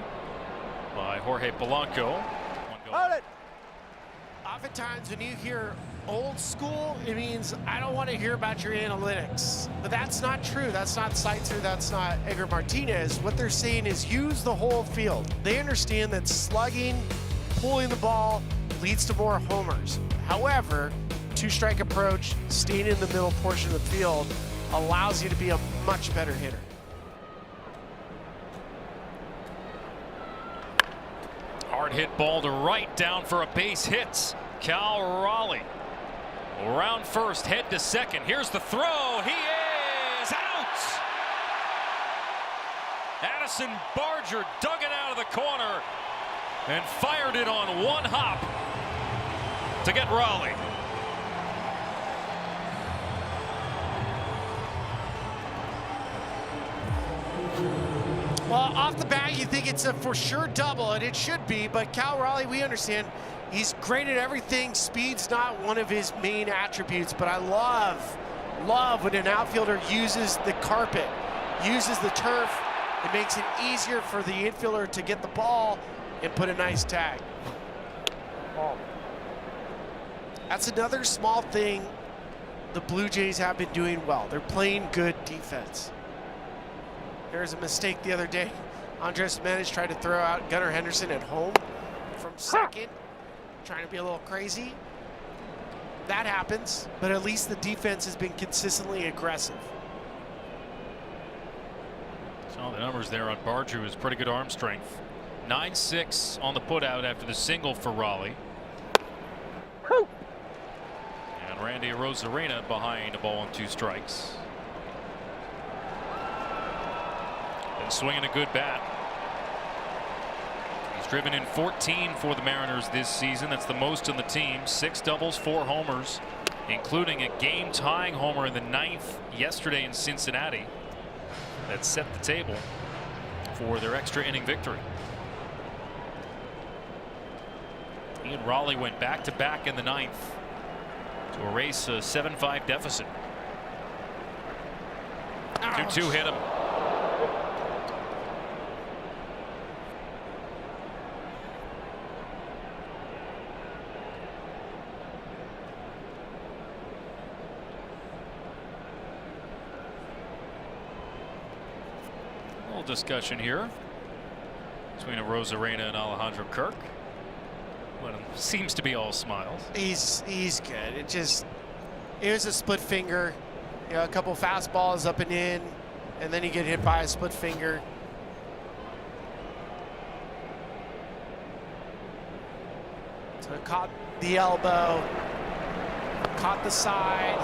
by Jorge Polanco. Hold it. Oftentimes when you hear old school, it means I don't want to hear about your analytics. But that's not true. That's not Seitzer. That's not Edgar Martinez. What they're saying is use the whole field. They understand that slugging, pulling the ball, leads to more homers. However, two-strike approach, staying in the middle portion of the field, allows you to be a much better hitter. Hard hit ball to right, down for a base hit. Cal Raleigh around first, head to second. Here's the throw. He is out. Addison Barger dug it out of the corner and fired it on one hop to get Raleigh. Well, off the bat, you think it's a for sure double, and it should be, but Cal Raleigh, we understand, he's great at everything. Speed's not one of his main attributes, but I love when an outfielder uses the carpet, uses the turf. It makes it easier for the infielder to get the ball and put a nice tag. That's another small thing the Blue Jays have been doing well. They're playing good defense. There was a mistake the other day. Andres Gimenez tried to throw out Gunnar Henderson at home from second, trying to be a little crazy. That happens, but at least the defense has been consistently aggressive. So the numbers there on Barger was pretty good arm strength. 9-6 on the putout after the single for Raleigh. And Randy Arozarena behind a ball and 2 strikes. swinging a good bat. He's driven in 14 for the Mariners this season. That's the most in the team. 6 doubles, 4 homers, including a game-tying homer in the 9th yesterday in Cincinnati that set the table for their extra inning victory. He and Raleigh went back-to-back in the 9th to erase a 7-5 deficit. 2-2 hit him. A little discussion here between Arozarena and Alejandro Kirk. But it seems to be all smiles. He's good. It was a split finger. You know, a couple fastballs up and in, and then you get hit by a split finger. So it caught the elbow, caught the side.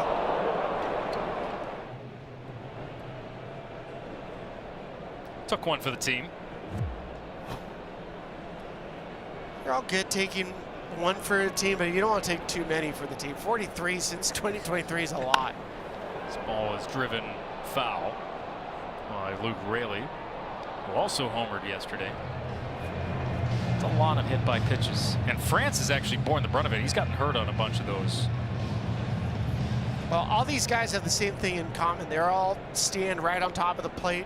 Took one for the team. You're all good taking one for the team, but you don't want to take too many for the team. 43 since 2023 is a lot. This ball is driven foul by Luke Raley, who also homered yesterday. It's a lot of hit by pitches, and France has actually borne the brunt of it. He's gotten hurt on a bunch of those. Well, all these guys have the same thing in common. They're all stand right on top of the plate.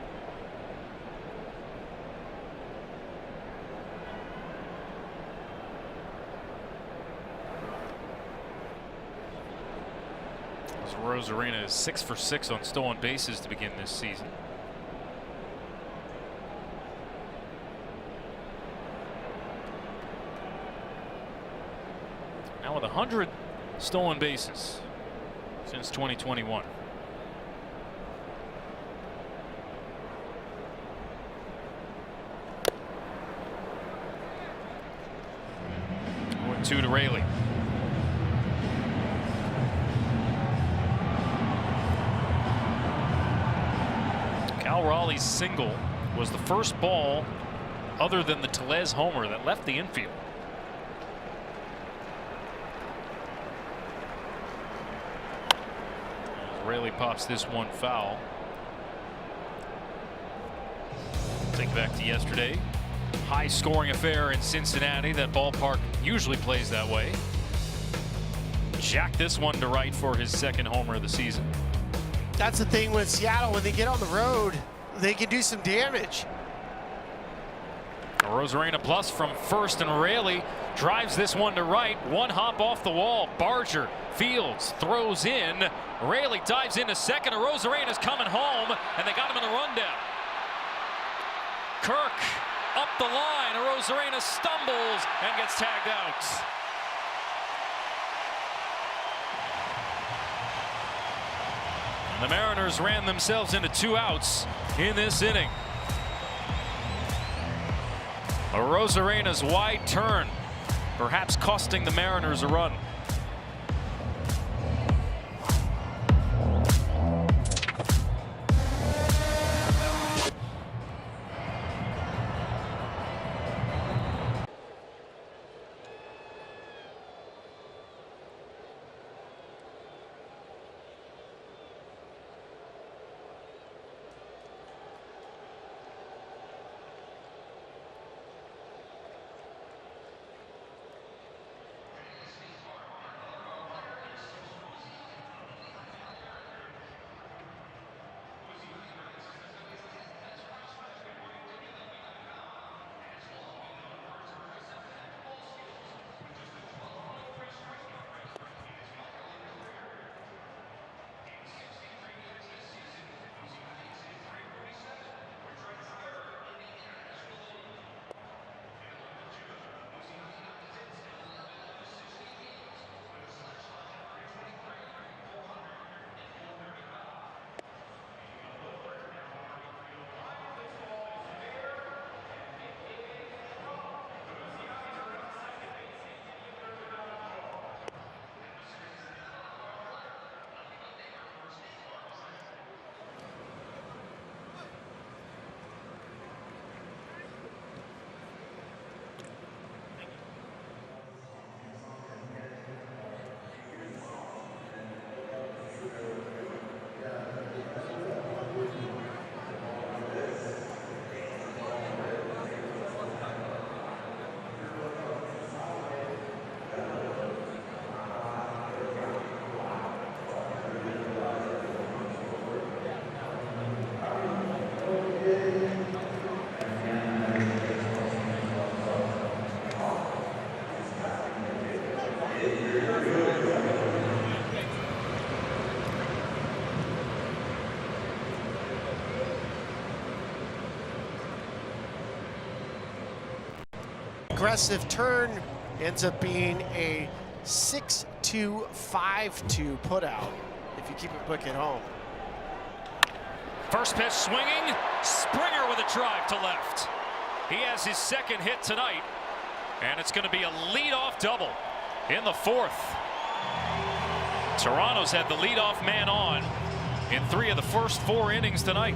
Arozarena is 6 for 6 on stolen bases to begin this season. Now with 100 stolen bases since 2021. Two to Raley. Cal Raleigh's single was the first ball other than the Tellez homer that left the infield. Raley pops this one foul. Take it back to yesterday. High scoring affair in Cincinnati. That ballpark usually plays that way. Jacked this one to right for his second homer of the season. That's the thing with Seattle. When they get on the road, they can do some damage. Arozarena plus from first, and Raley drives this one to right. One hop off the wall. Barger fields, throws in. Raley dives into second. Arozarena's coming home, and they got him in the rundown. Kirk up the line. Arozarena stumbles and gets tagged out. The Mariners ran themselves into 2 outs in this inning. Arozarena's wide turn, perhaps costing the Mariners a run. aggressive turn. Ends up being a 6-2, 5-2 put out if you keep it quick at home. First pitch swinging. Springer with a drive to left. He has his second hit tonight, and it's going to be a leadoff double in the fourth. Toronto's had the leadoff man on in 3 of the first 4 innings tonight.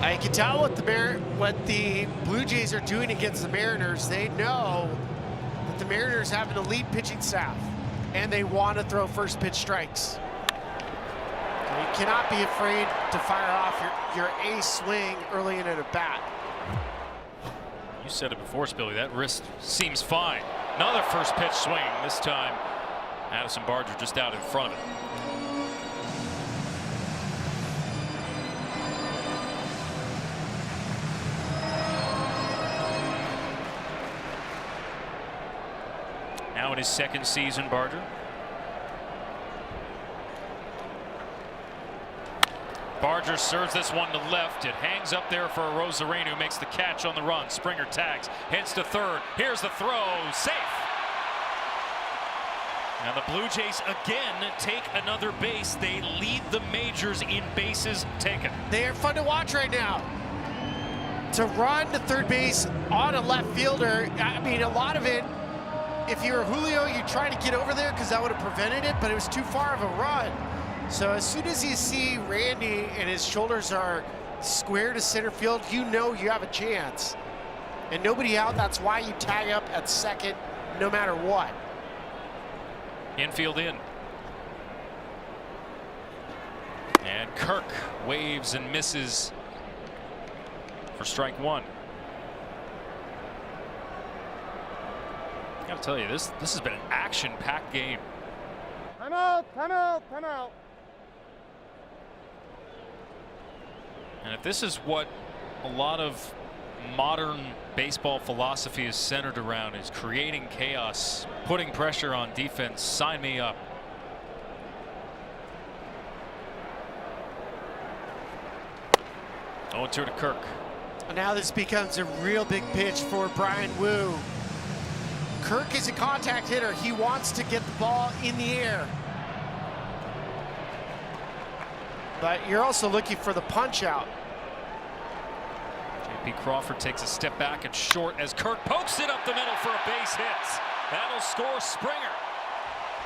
I can tell what the Blue Jays are doing against the Mariners. They know that the Mariners have an elite pitching staff, and they want to throw first pitch strikes. You cannot be afraid to fire off your ace swing early in at bat. You said it before, Spilly. That wrist seems fine. Another first pitch swing. This time, Addison Barger just out in front of it. Now in his second season, Barger. Barger serves this one to left. It hangs up there for Arozarena, who makes the catch on the run. Springer tags, heads to third. Here's the throw, safe. Now the Blue Jays again take another base. They lead the majors in bases taken. They are fun to watch right now. To run to third base on a left fielder, I mean, a lot of it, if you're Julio, you try to get over there because that would have prevented it, but it was too far of a run. So as soon as you see Randy and his shoulders are square to center field, you know you have a chance. And nobody out, that's why you tag up at second no matter what. Infield in. And Kirk waves and misses for strike one. I gotta tell you, this has been an action-packed game. Time out, time out, time out. And if this is what a lot of modern baseball philosophy is centered around, is creating chaos, putting pressure on defense, sign me up. Oh, to Kirk. Now this becomes a real big pitch for Bryan Woo. Kirk is a contact hitter. He wants to get the ball in the air. But you're also looking for the punch out. J.P. Crawford takes a step back and short as Kirk pokes it up the middle for a base hit. That'll score Springer.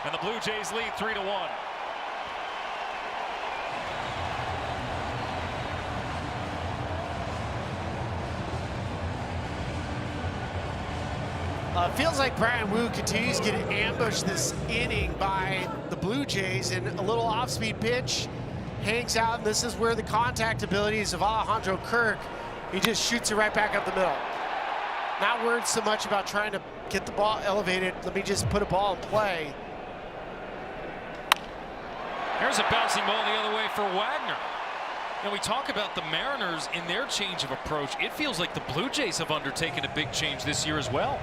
And the Blue Jays lead 3-1. Feels like Bryan Woo continues to get ambushed this inning by the Blue Jays, and a little off-speed pitch hangs out, and this is where the contact abilities of Alejandro Kirk, he just shoots it right back up the middle. Not worried so much about trying to get the ball elevated. Let me just put a ball in play. Here's a bouncing ball the other way for Wagner. And we talk about the Mariners in their change of approach. It feels like the Blue Jays have undertaken a big change this year as well.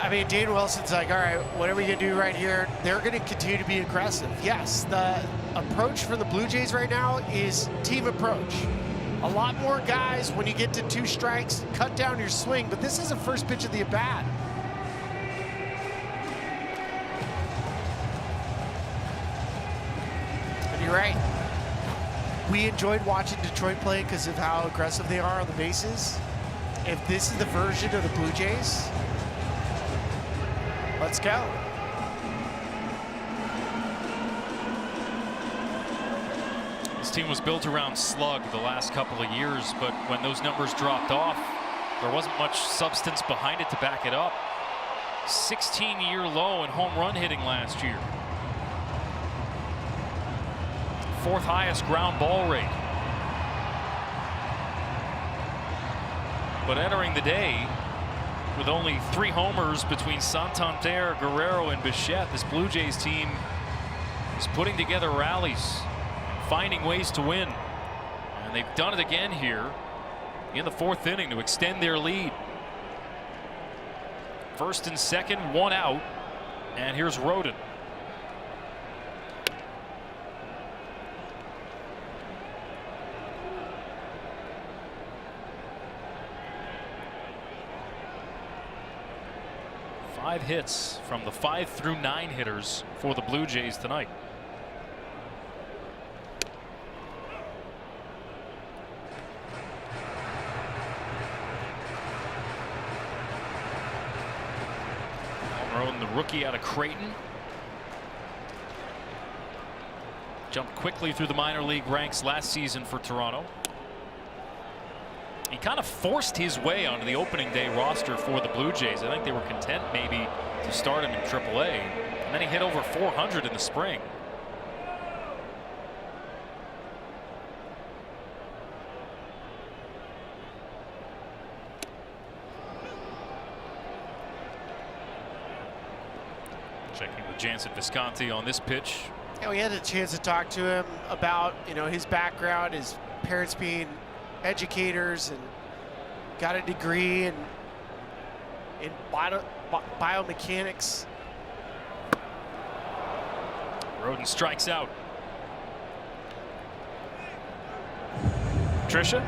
I mean, Dane Wilson's like, all right, what are we going to do right here? They're going to continue to be aggressive. Yes, the approach for the Blue Jays right now is team approach. A lot more guys, when you get to 2 strikes, cut down your swing, but this is the first pitch of the at-bat. And you're right. We enjoyed watching Detroit play because of how aggressive they are on the bases. If this is the version of the Blue Jays, let's go. This team was built around slug the last couple of years, but when those numbers dropped off, there wasn't much substance behind it to back it up. 16-year low in home run hitting last year. 4th highest ground ball rate. But entering the day with only 3 homers between Santander, Guerrero, and Bichette, this Blue Jays team is putting together rallies, finding ways to win. And they've done it again here in the 4th inning to extend their lead. 1st and 2nd, 1 out. And here's Rodon. 5 hits from the 5 through 9 hitters for the Blue Jays tonight. Rowan, the rookie out of Creighton, jumped quickly through the minor league ranks last season for Toronto. He kind of forced his way onto the opening day roster for the Blue Jays. I think they were content maybe to start him in AAA, and then he hit over 400 in the spring. Checking with Jansen Visconti on this pitch. Yeah, we had a chance to talk to him about, his background, his parents being educators and got a degree in biomechanics. Roden strikes out. Tricia?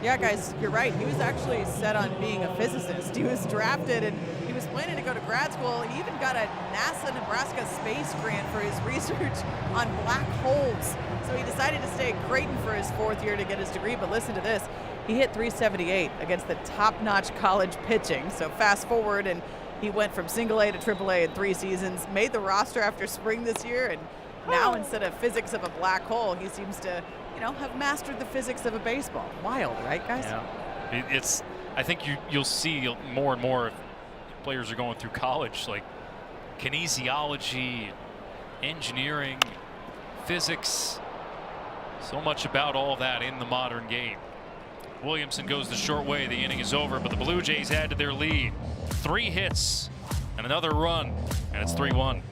Yeah, guys, you're right. He was actually set on being a physicist. He was drafted and he was planning to go to grad school. He even got a NASA Nebraska space grant for his research on black holes. So he decided to stay at Creighton for his 4th year to get his degree. But listen to this. He hit .378 against the top-notch college pitching. So fast forward, and he went from single A to AAA in 3 seasons, made the roster after spring this year, and now instead of physics of a black hole, he seems to have mastered the physics of a baseball. Wild, right, guys? Yeah. I think you'll see more and more players are going through college, like kinesiology, engineering, physics. So much about all that in the modern game. Williamson goes the short way. The inning is over, but the Blue Jays add to their lead. 3 hits and another run, and it's 3-1.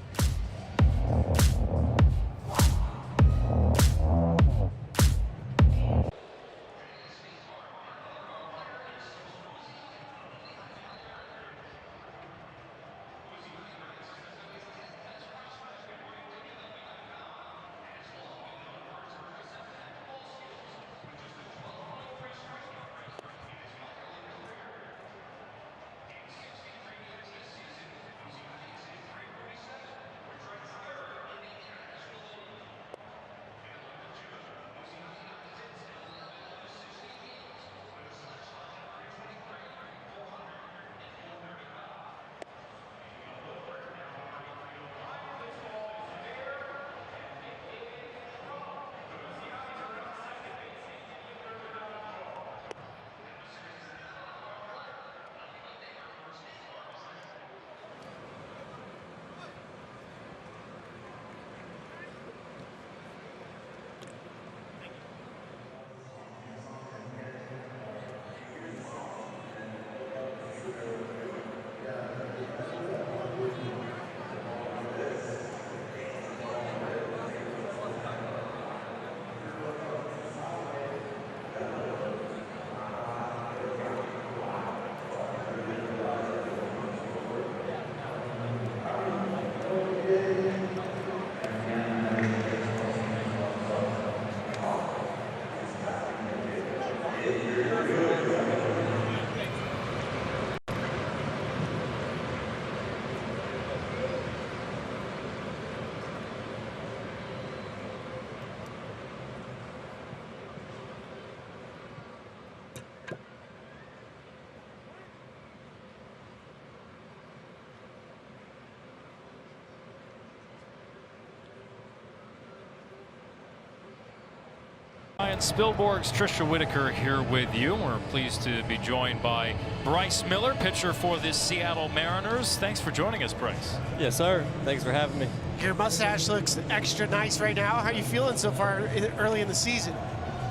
Ryan Spilborghs, Tricia Whitaker here with you. We're pleased to be joined by Bryce Miller, pitcher for the Seattle Mariners. Thanks for joining us, Bryce. Yes, sir. Thanks for having me. Your mustache looks extra nice right now. How are you feeling so far early in the season?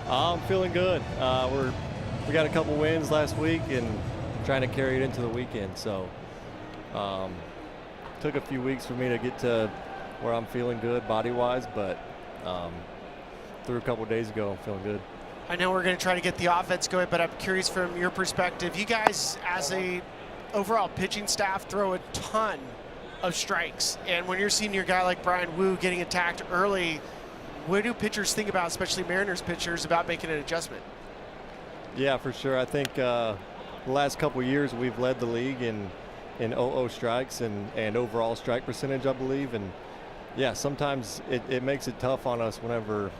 I'm feeling good. We got a couple wins last week and trying to carry it into the weekend. So took a few weeks for me to get to where I'm feeling good body-wise, but through a couple days ago, I'm feeling good. I know we're going to try to get the offense going, but I'm curious from your perspective. You guys, as a overall pitching staff, throw a ton of strikes. And when you're seeing your guy like Brian Wu getting attacked early, what do pitchers think about, especially Mariners pitchers, about making an adjustment? Yeah, for sure. I think the last couple of years we've led the league in in 0-0 strikes and overall strike percentage, I believe. And yeah, sometimes it makes it tough on us whenever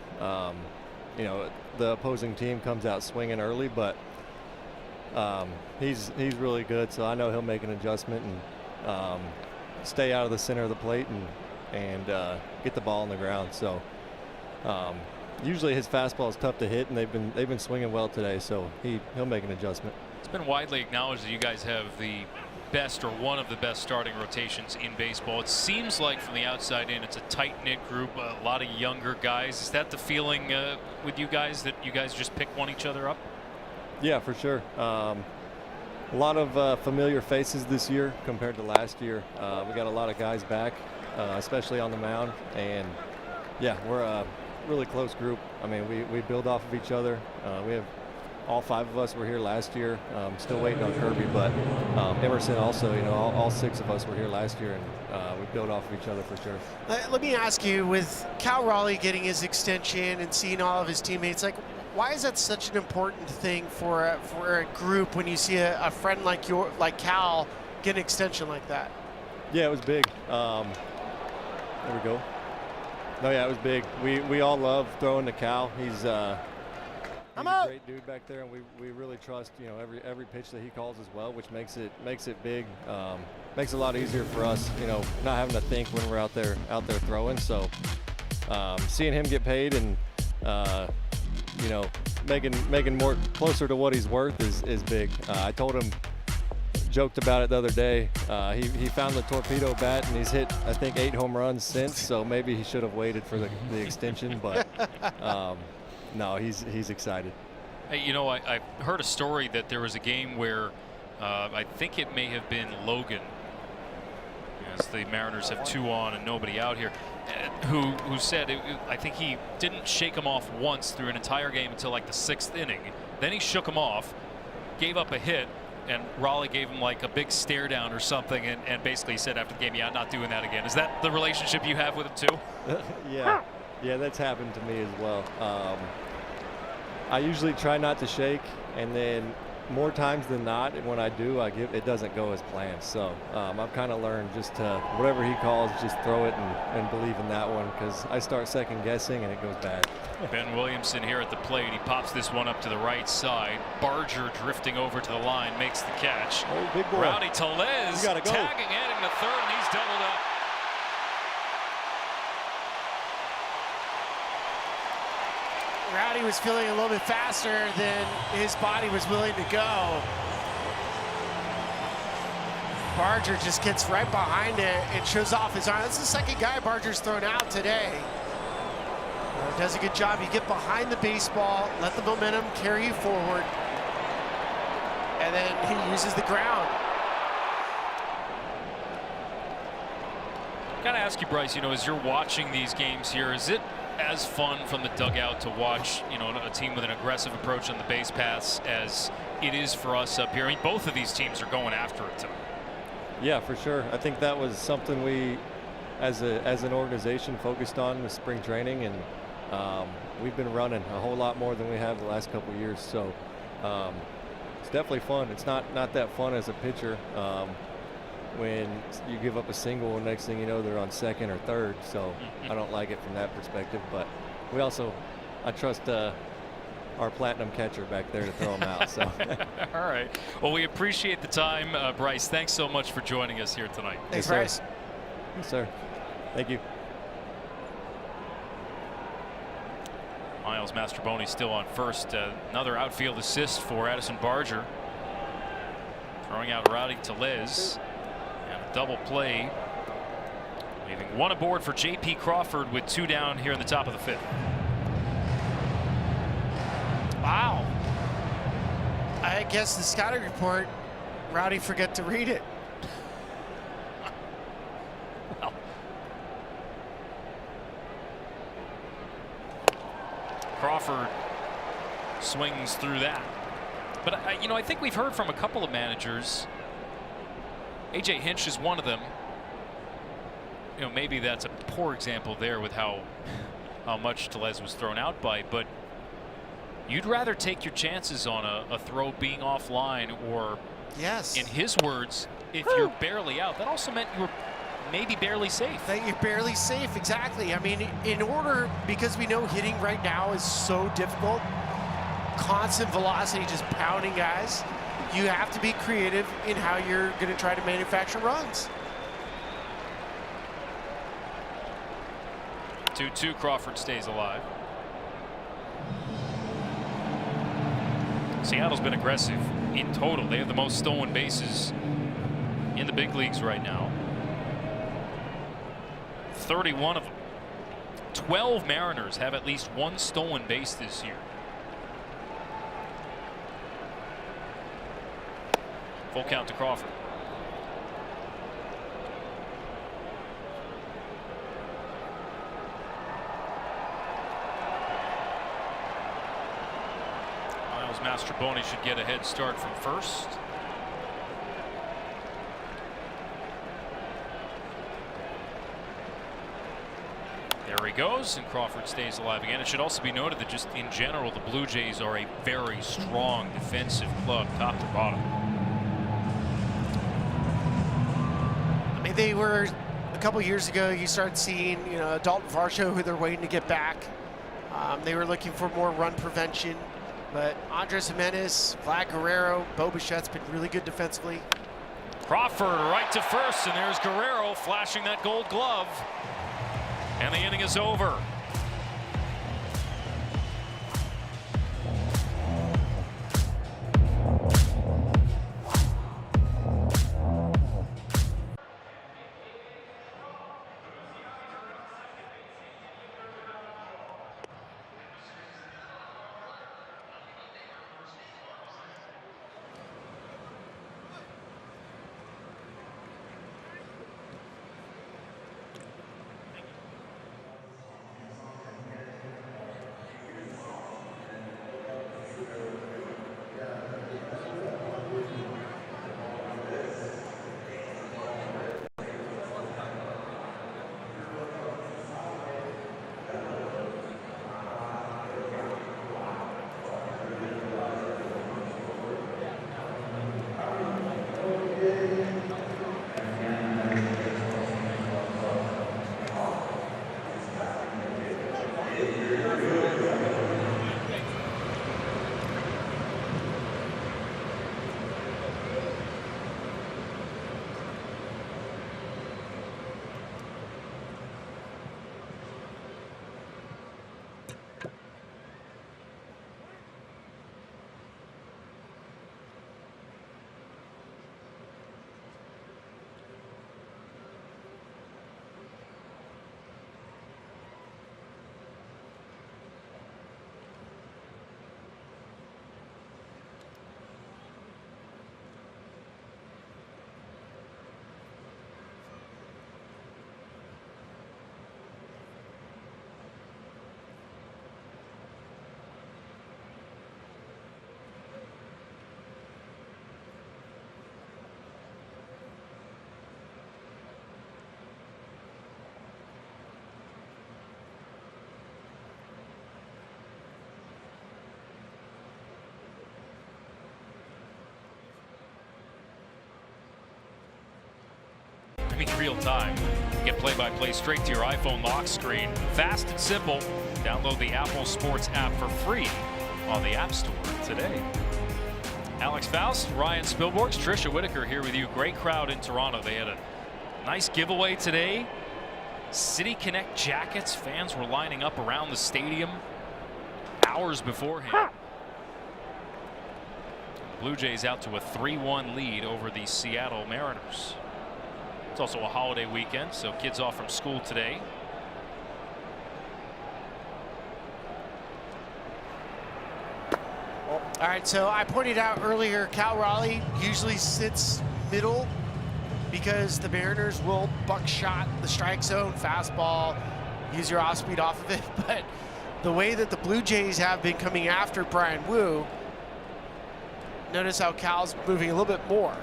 you know, the opposing team comes out swinging early, but he's really good, so I know he'll make an adjustment and stay out of the center of the plate and get the ball on the ground. So usually his fastball is tough to hit, and they've been swinging well today, so he'll make an adjustment. It's been widely acknowledged that you guys have the best or one of the best starting rotations in baseball. It seems like from the outside in, it's a tight-knit group, a lot of younger guys. Is that the feeling with you guys, that you guys just pick one each other up? Yeah, for sure. A lot of familiar faces this year compared to last year. We got a lot of guys back, especially on the mound, and yeah, we're a really close group. I mean, we build off of each other. We have all 5 of us were here last year. Still waiting on Kirby, but Emerson also. You know, all 6 of us were here last year, and we build off of each other for sure. Let me ask you, with Cal Raleigh getting his extension and seeing all of his teammates, like, why is that such an important thing for a group when you see a friend like Cal get an extension like that? Yeah, it was big. There we go. No, yeah, it was big. We all love throwing to Cal. He's a great dude back there, and we really trust, you know, every pitch that he calls as well, which makes it big. Makes it a lot easier for us, you know, not having to think when we're out there throwing. So seeing him get paid and you know, making more closer to what he's worth is big. I told him, joked about it the other day. He found the torpedo bat, and he's hit, I think, 8 home runs since. So maybe he should have waited for the extension, but no, he's excited. Hey, you know, I heard a story that there was a game where I think it may have been Logan, as the Mariners have 2 on and nobody out here, who said I think he didn't shake him off once through an entire game until like the 6th inning. Then he shook him off, gave up a hit, and Raleigh gave him like a big stare down or something, and basically said after the game, yeah, I'm not doing that again. Is that the relationship you have with him too? Yeah, that's happened to me as well. I usually try not to shake, and then more times than not, when I do, it doesn't go as planned. So I've kind of learned just to, whatever he calls, just throw it and believe in that one, because I start second guessing and it goes bad. Ben Williamson here at the plate. He pops this one up to the right side. Barger drifting over to the line, makes the catch. Oh, big boy. Rowdy Tellez tagging heading to third, and he's doubled up. Rowdy was feeling a little bit faster than his body was willing to go. Barger just gets right behind it and shows off his arm. That's the second guy Barger's thrown out today. Does a good job. You get behind the baseball, let the momentum carry you forward, and then he uses the ground. Gotta ask you, Bryce, you know, as you're watching these games here, is it as fun from the dugout to watch, you know, a team with an aggressive approach on the base paths as it is for us up here? I mean, both of these teams are going after it tonight. Yeah, for sure. I think that was something we, as an organization, focused on with spring training, and we've been running a whole lot more than we have the last couple of years. So it's definitely fun. It's not that fun as a pitcher when you give up a single and next thing you know they're on second or third. So I don't like it from that perspective. But we also, I trust our platinum catcher back there to throw them out. So. All right. Well, we appreciate the time, Bryce. Thanks so much for joining us here tonight. Thanks, Bryce. Yes, sir. Thank you. Miles Mastroboni still on first. Another outfield assist for Addison Barger. Throwing out Rowdy Tellez. And a double play. Leaving 1 aboard for J.P. Crawford with 2 down here in the top of the 5th. Wow. I guess the scouting report, Rowdy forgot to read it. Well. Crawford swings through that. But, you know, I think we've heard from a couple of managers. A.J. Hinch is one of them. You know, maybe that's a poor example there with how much Tellez was thrown out by, but you'd rather take your chances on a throw being offline, or, yes, in his words, if you're barely out, that also meant you were maybe barely safe. That you're barely safe, exactly. I mean, because we know hitting right now is so difficult, constant velocity just pounding guys, you have to be creative in how you're going to try to manufacture runs. 2-2, Crawford stays alive. Seattle's been aggressive in total. They have the most stolen bases in the big leagues right now. 31 of them. 12 Mariners have at least one stolen base this year. Full count to Crawford. Miles Mastrobuoni should get a head start from first. There he goes, and Crawford stays alive again. It should also be noted that just in general, the Blue Jays are a very strong defensive club, top to bottom. I mean, they were, a couple years ago, you started seeing, Dalton Varsho, who they're waiting to get back. They were looking for more run prevention, but Andres Jimenez, Vlad Guerrero, Bo Bichette's been really good defensively. Crawford right to first, and there's Guerrero flashing that gold glove. And the inning is over. I mean, real time. Get play-by-play straight to your iPhone lock screen. Fast and simple. Download the Apple Sports app for free on the App Store today. Alex Faust, Ryan Spilborghs, Trisha Whitaker here with you. Great crowd in Toronto. They had a nice giveaway today. City Connect jackets. Fans were lining up around the stadium hours beforehand. Blue Jays out to a 3-1 lead over the Seattle Mariners. It's also a holiday weekend, so kids off from school today. All right, so I pointed out earlier, Cal Raleigh usually sits middle because the Mariners will buckshot the strike zone, fastball, use your off speed off of it. But the way that the Blue Jays have been coming after Brian Wu, notice how Cal's moving a little bit more.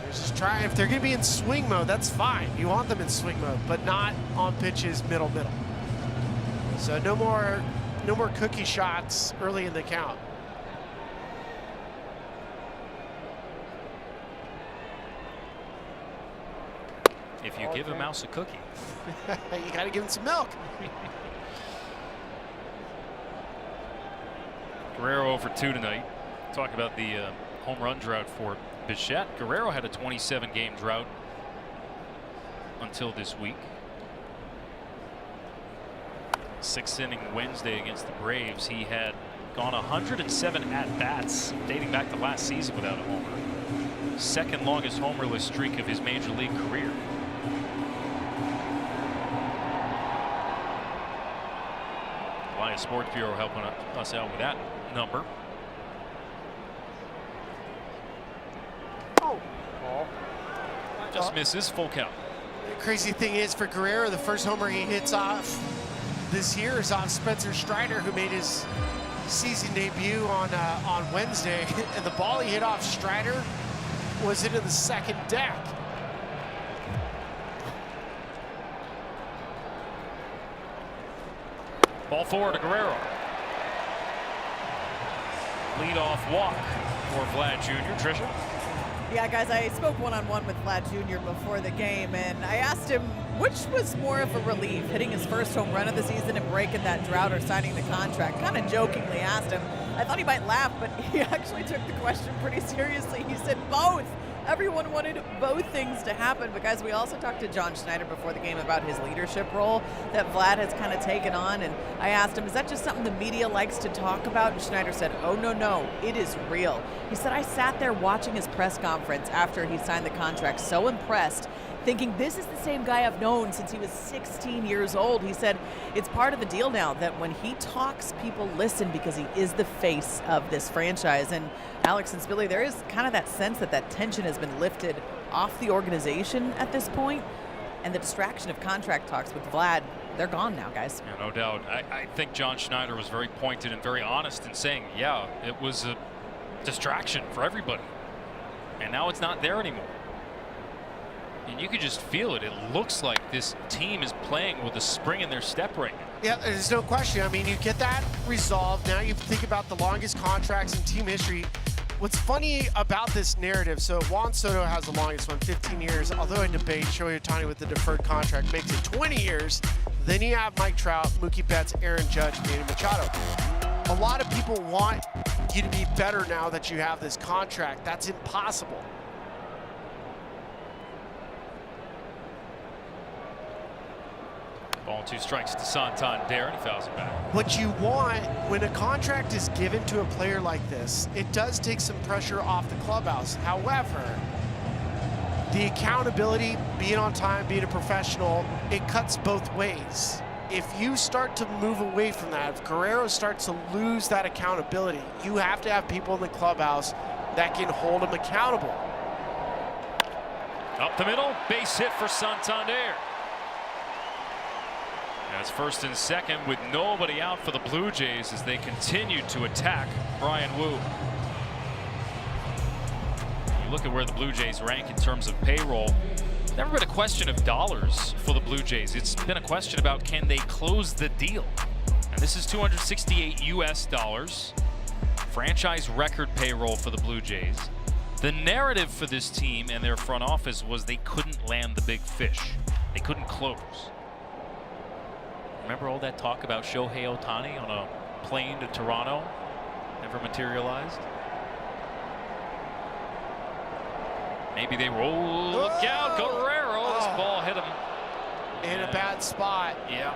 Just try, if they're going to be in swing mode, that's fine. You want them in swing mode, but not on pitches middle. So no more cookie shots early in the count. if you give a mouse a cookie. You got to give him some milk. Guerrero over 2 tonight. Talk about the home run drought for Bichette. Guerrero had a 27-game drought until this week. 6th inning Wednesday against the Braves. He had gone 107 at-bats dating back to last season without a homer. Second longest homerless streak of his major league career. Lions Sports Bureau helping us out with that number. Just misses, full count. The crazy thing is for Guerrero, the first homer he hits off this year is off Spencer Strider, who made his season debut on Wednesday. And the ball he hit off Strider was into the second deck. Ball 4 to Guerrero. Leadoff walk for Vlad Jr. Tricia. Yeah, guys, I spoke one-on-one with Vlad Jr. before the game, and I asked him which was more of a relief, hitting his first home run of the season and breaking that drought or signing the contract. Kind of jokingly asked him. I thought he might laugh, but he actually took the question pretty seriously. He said both. Everyone wanted both things to happen, because we also talked to John Schneider before the game about his leadership role that Vlad has kind of taken on. And I asked him, is that just something the media likes to talk about? And Schneider said, oh, no, it is real. He said, I sat there watching his press conference after he signed the contract, so impressed, thinking this is the same guy I've known since he was 16 years old. He said it's part of the deal now that when he talks, people listen because he is the face of this franchise. And Alex and Spilly, there is kind of that sense that that tension has been lifted off the organization at this point, and the distraction of contract talks with Vlad, they're gone now, guys. Yeah, no doubt. I think John Schneider was very pointed and very honest in saying, yeah, it was a distraction for everybody. And now it's not there anymore. And you could just feel it. It looks like this team is playing with a spring in their step right now. Yeah, there's no question. I mean, you get that resolved. Now you think about the longest contracts in team history. What's funny about this narrative, so Juan Soto has the longest one, 15 years, although I debate Shohei Ohtani with the deferred contract makes it 20 years. Then you have Mike Trout, Mookie Betts, Aaron Judge, Manny Machado. A lot of people want you to be better now that you have this contract. That's impossible. Ball 2 strikes to Santander, and he fouls it back. What you want when a contract is given to a player like this, it does take some pressure off the clubhouse. However, the accountability, being on time, being a professional, it cuts both ways. If you start to move away from that, if Guerrero starts to lose that accountability, you have to have people in the clubhouse that can hold him accountable. Up the middle, base hit for Santander. And it's first and second with nobody out for the Blue Jays as they continue to attack Bryan Woo. You look at where the Blue Jays rank in terms of payroll. Never been a question of dollars for the Blue Jays. It's been a question about can they close the deal. And this is $268 US. Franchise record payroll for the Blue Jays. The narrative for this team and their front office was they couldn't land the big fish. They couldn't close. Remember all that talk about Shohei Ohtani on a plane to Toronto? Never materialized. Maybe they roll. Look out, Guerrero. This ball hit him. In a bad spot. Yeah.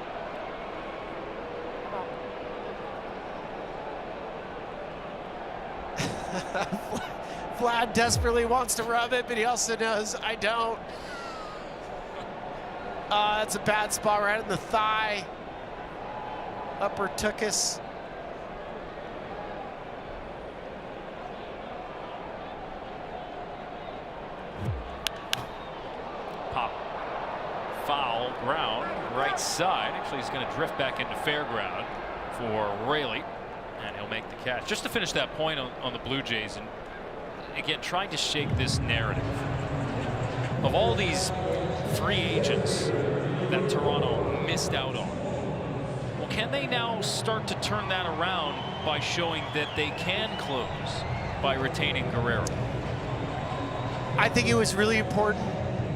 Vlad desperately wants to rub it, but he also knows I don't. That's a bad spot right in the thigh. Upper tuchus. Pop. Foul ground, right side. Actually, he's going to drift back into fair ground for Raley, and he'll make the catch. Just to finish that point on the Blue Jays, and again, trying to shake this narrative of all these free agents that Toronto missed out on. Well, can they now start to turn that around by showing that they can close by retaining Guerrero? I think it was really important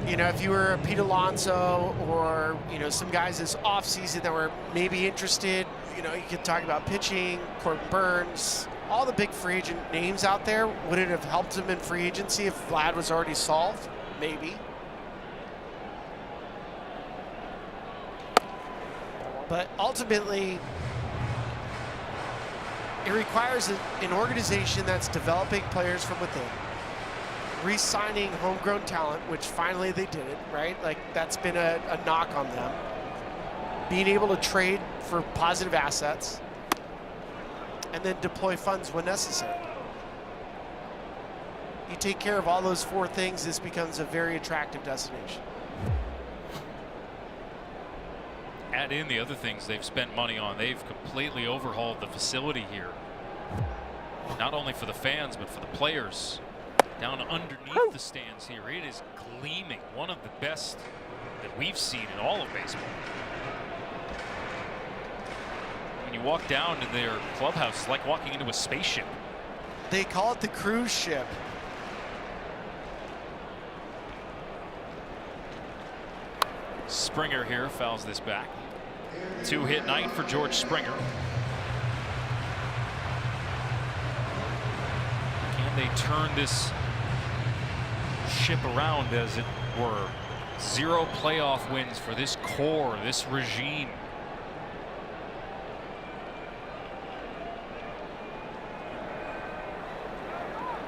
You know, if you were a Pete Alonso or, you know, some guys this offseason that were maybe interested, you know, you could talk about pitching, Corbin Burns, all the big free agent names out there. Would it have helped him in free agency if Vlad was already solved? Maybe. But ultimately, it requires an organization that's developing players from within, re-signing homegrown talent, which finally they did it, right? Like, that's been a knock on them. Being able to trade for positive assets and then deploy funds when necessary. You take care of all those 4 things, this becomes a very attractive destination. Add in the other things they've spent money on. They've completely overhauled the facility here. Not only for the fans, but for the players. Down underneath the stands here, it is gleaming. One of the best that we've seen in all of baseball. When you walk down to their clubhouse, it's like walking into a spaceship. They call it the cruise ship. Springer here fouls this back. 2-hit night for George Springer. Can they turn this ship around, as it were? 0 playoff wins for this core, this regime.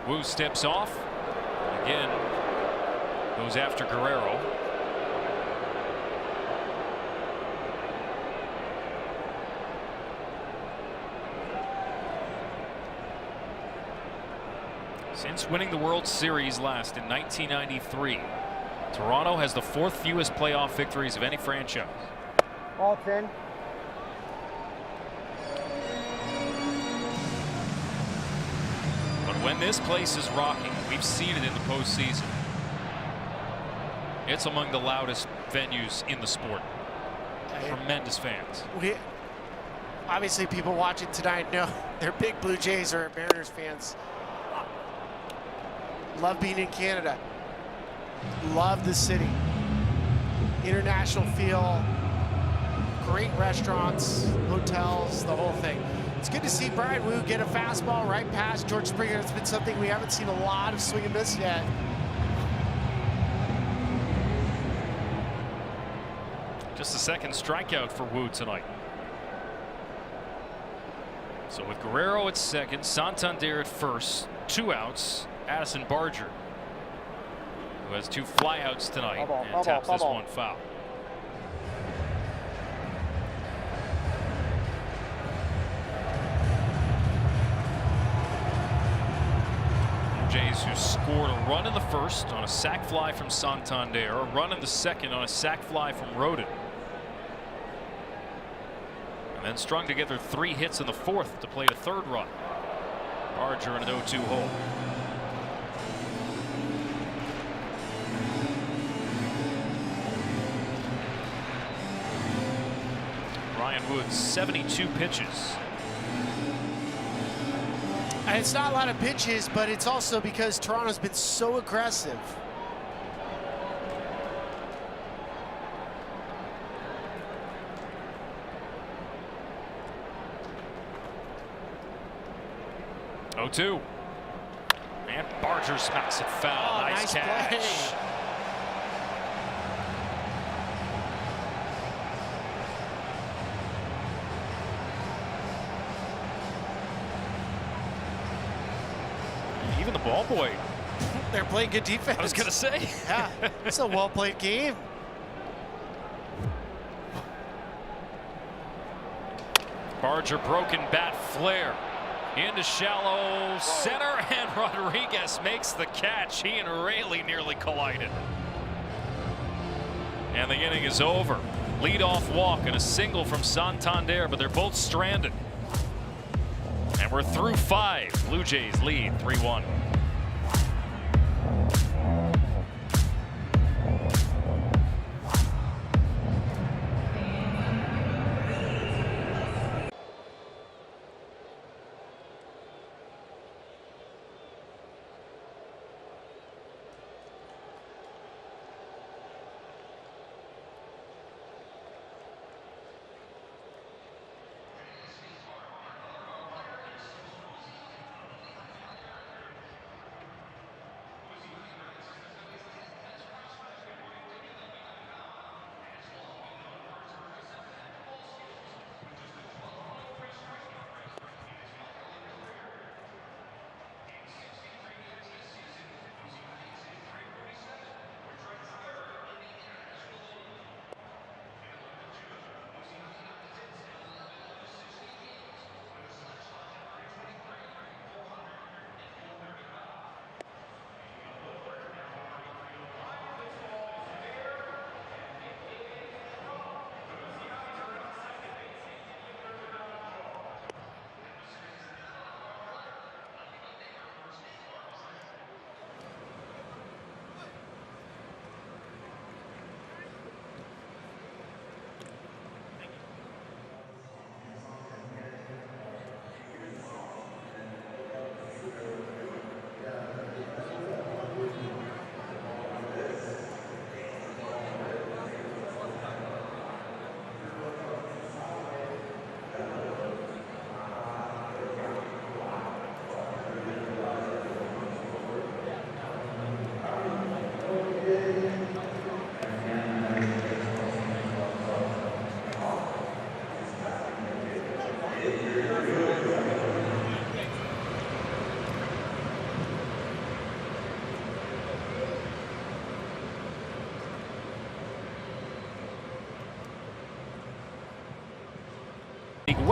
Wu steps off. Again, goes after Guerrero. Since winning the World Series last in 1993, Toronto has the 4th fewest playoff victories of any franchise. Ball 10. But when this place is rocking, we've seen it in the postseason. It's among the loudest venues in the sport. Tremendous fans. Obviously, people watching tonight know they're big Blue Jays or Mariners fans. Love being in Canada. Love the city. International feel. Great restaurants, hotels, the whole thing. It's good to see Bryan Woo get a fastball right past George Springer. It's been something we haven't seen a lot of swing and miss yet. Just the 2nd strikeout for Woo tonight. So with Guerrero at 2nd, Santander at 1st, 2 outs. Addison Barger, who has 2 flyouts tonight, and taps this one foul. Blue Jays, who scored a run in the 1st on a sac fly from Santander, a run in the 2nd on a sac fly from Rodin, and then strung together 3 hits in the 4th to play the 3rd run. Barger in an 0-2 hole. Bryan Woods, 72 pitches. And it's not a lot of pitches, but it's also because Toronto's been so aggressive. Oh, 2. And Barger smacks it foul. Oh, nice catch. Play. Even the ball boy. They're playing good defense. I was going to say. Yeah, it's a well-played game. Barger broken bat flare into shallow center, and Rodriguez makes the catch. He and Raley nearly collided. And the inning is over. Leadoff walk and a single from Santander, but they're both stranded. And we're through 5. Blue Jays lead 3-1.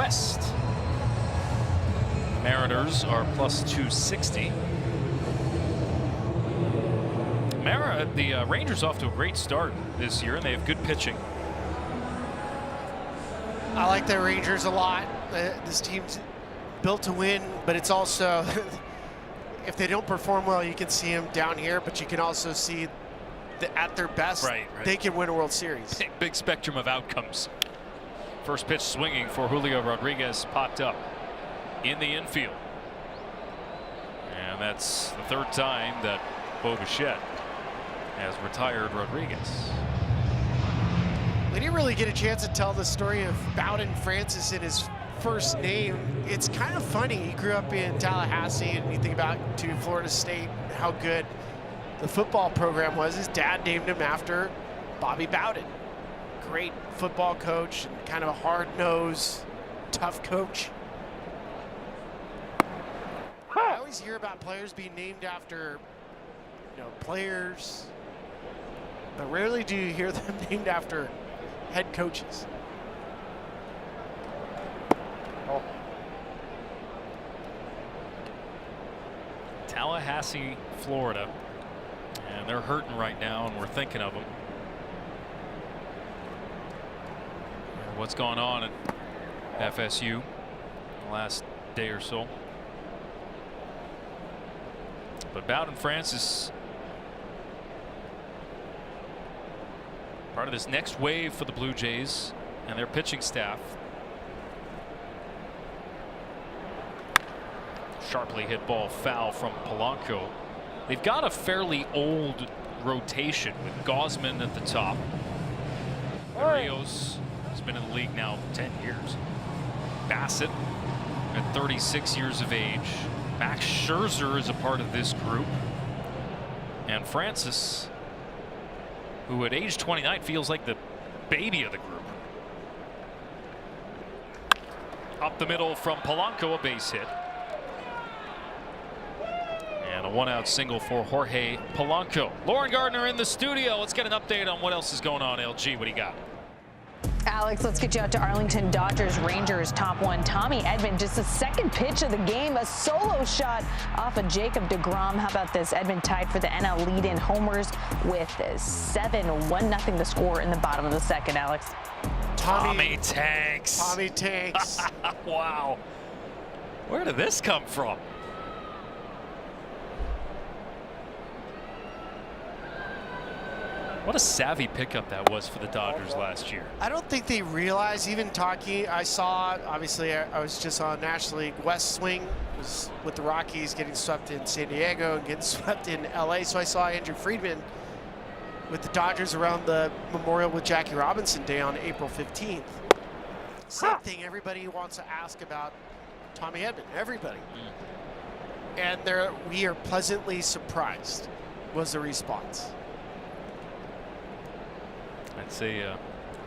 West. Mariners are plus 260. The Rangers off to a great start this year, and they have good pitching. I like the Rangers a lot. This team's built to win, but it's also, if they don't perform well, you can see them down here, but you can also see that at their best, they can win a World Series. Big spectrum of outcomes. First pitch swinging for Julio Rodriguez popped up in the infield. And that's the third time that Bo Bichette has retired Rodriguez. We didn't really get a chance to tell the story of Bowden Francis in his first name. It's kind of funny. He grew up in Tallahassee, and you think about to Florida State, how good the football program was. His dad named him after Bobby Bowden. Great football coach and kind of a hard-nosed, tough coach. I always hear about players being named after, players, but rarely do you hear them named after head coaches. Tallahassee, Florida, and they're hurting right now, and we're thinking of them. What's going on at FSU the last day or so. But Bowden Francis, part of this next wave for the Blue Jays and their pitching staff. Sharply hit ball foul from Polanco. They've got a fairly old rotation with Gausman at the top. Rios has been in the league now 10 years. Bassett at 36 years of age. Max Scherzer is a part of this group. And Francis, who at age 29 feels like the baby of the group. Up the middle from Polanco, a base hit. And a one-out single for Jorge Polanco. Lauren Gardner in the studio. Let's get an update on what else is going on. LG, what do you got? Alex, let's get you out to Arlington. Dodgers Rangers top one. Tommy Edman, just the second pitch of the game, a solo shot off of Jacob deGrom. How about this? Edman tied for the NL lead in homers with 1-0 the score in the bottom of the second. Alex. Tommy Tanks. Tommy Tanks. Wow. Where did this come from? What a savvy pickup that was for the Dodgers last year. I don't think they realize, even talking, I saw, obviously I was just on National League West swing, was with the Rockies getting swept in San Diego and getting swept in LA. So I saw Andrew Friedman with the Dodgers around the Memorial with Jackie Robinson Day on April 15th. Same thing everybody wants to ask about Tommy Edman, everybody. And we are pleasantly surprised was the response. I'd say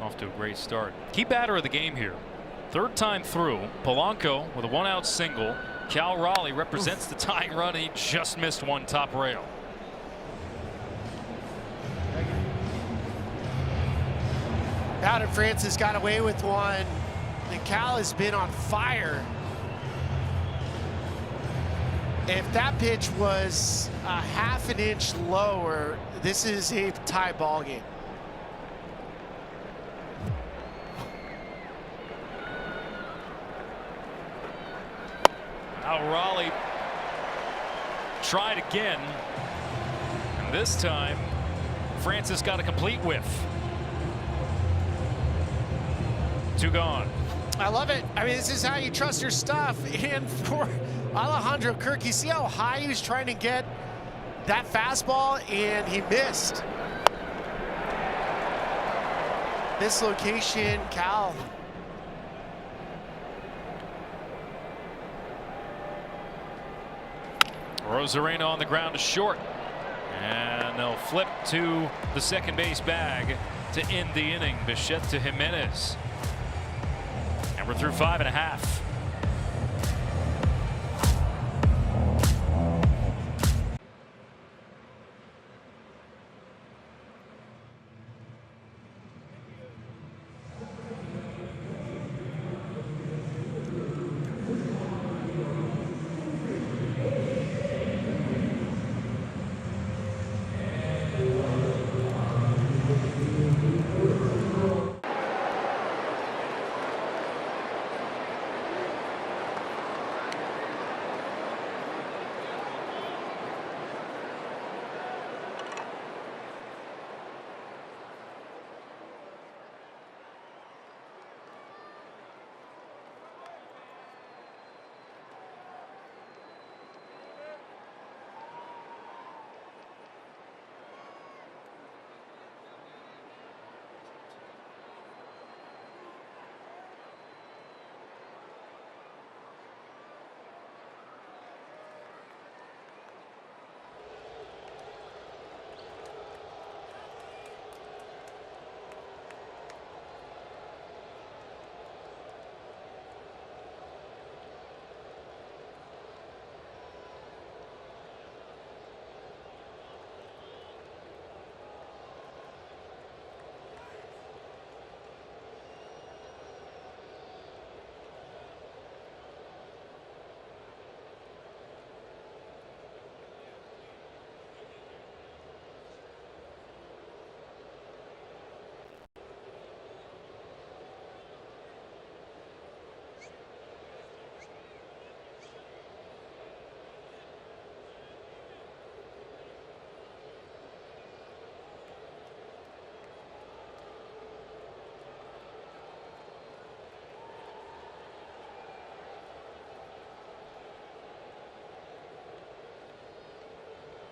off to a great start. Key batter of the game here. Third time through. Polanco with a one-out single. Cal Raleigh represents the tying run. He just missed one top rail. Bowden Francis got away with one. And Cal has been on fire. If that pitch was a half an inch lower, this is a tie ball game. Now Raleigh tried again, and this time Francis got a complete whiff. 2 gone. I love it. I mean, this is how you trust your stuff. And for Alejandro Kirk, you see how high he was trying to get that fastball, and he missed. This location, Cal. Rosarena on the ground to short, and they'll flip to the second base bag to end the inning. Bichette to Jimenez, and we're through 5.5.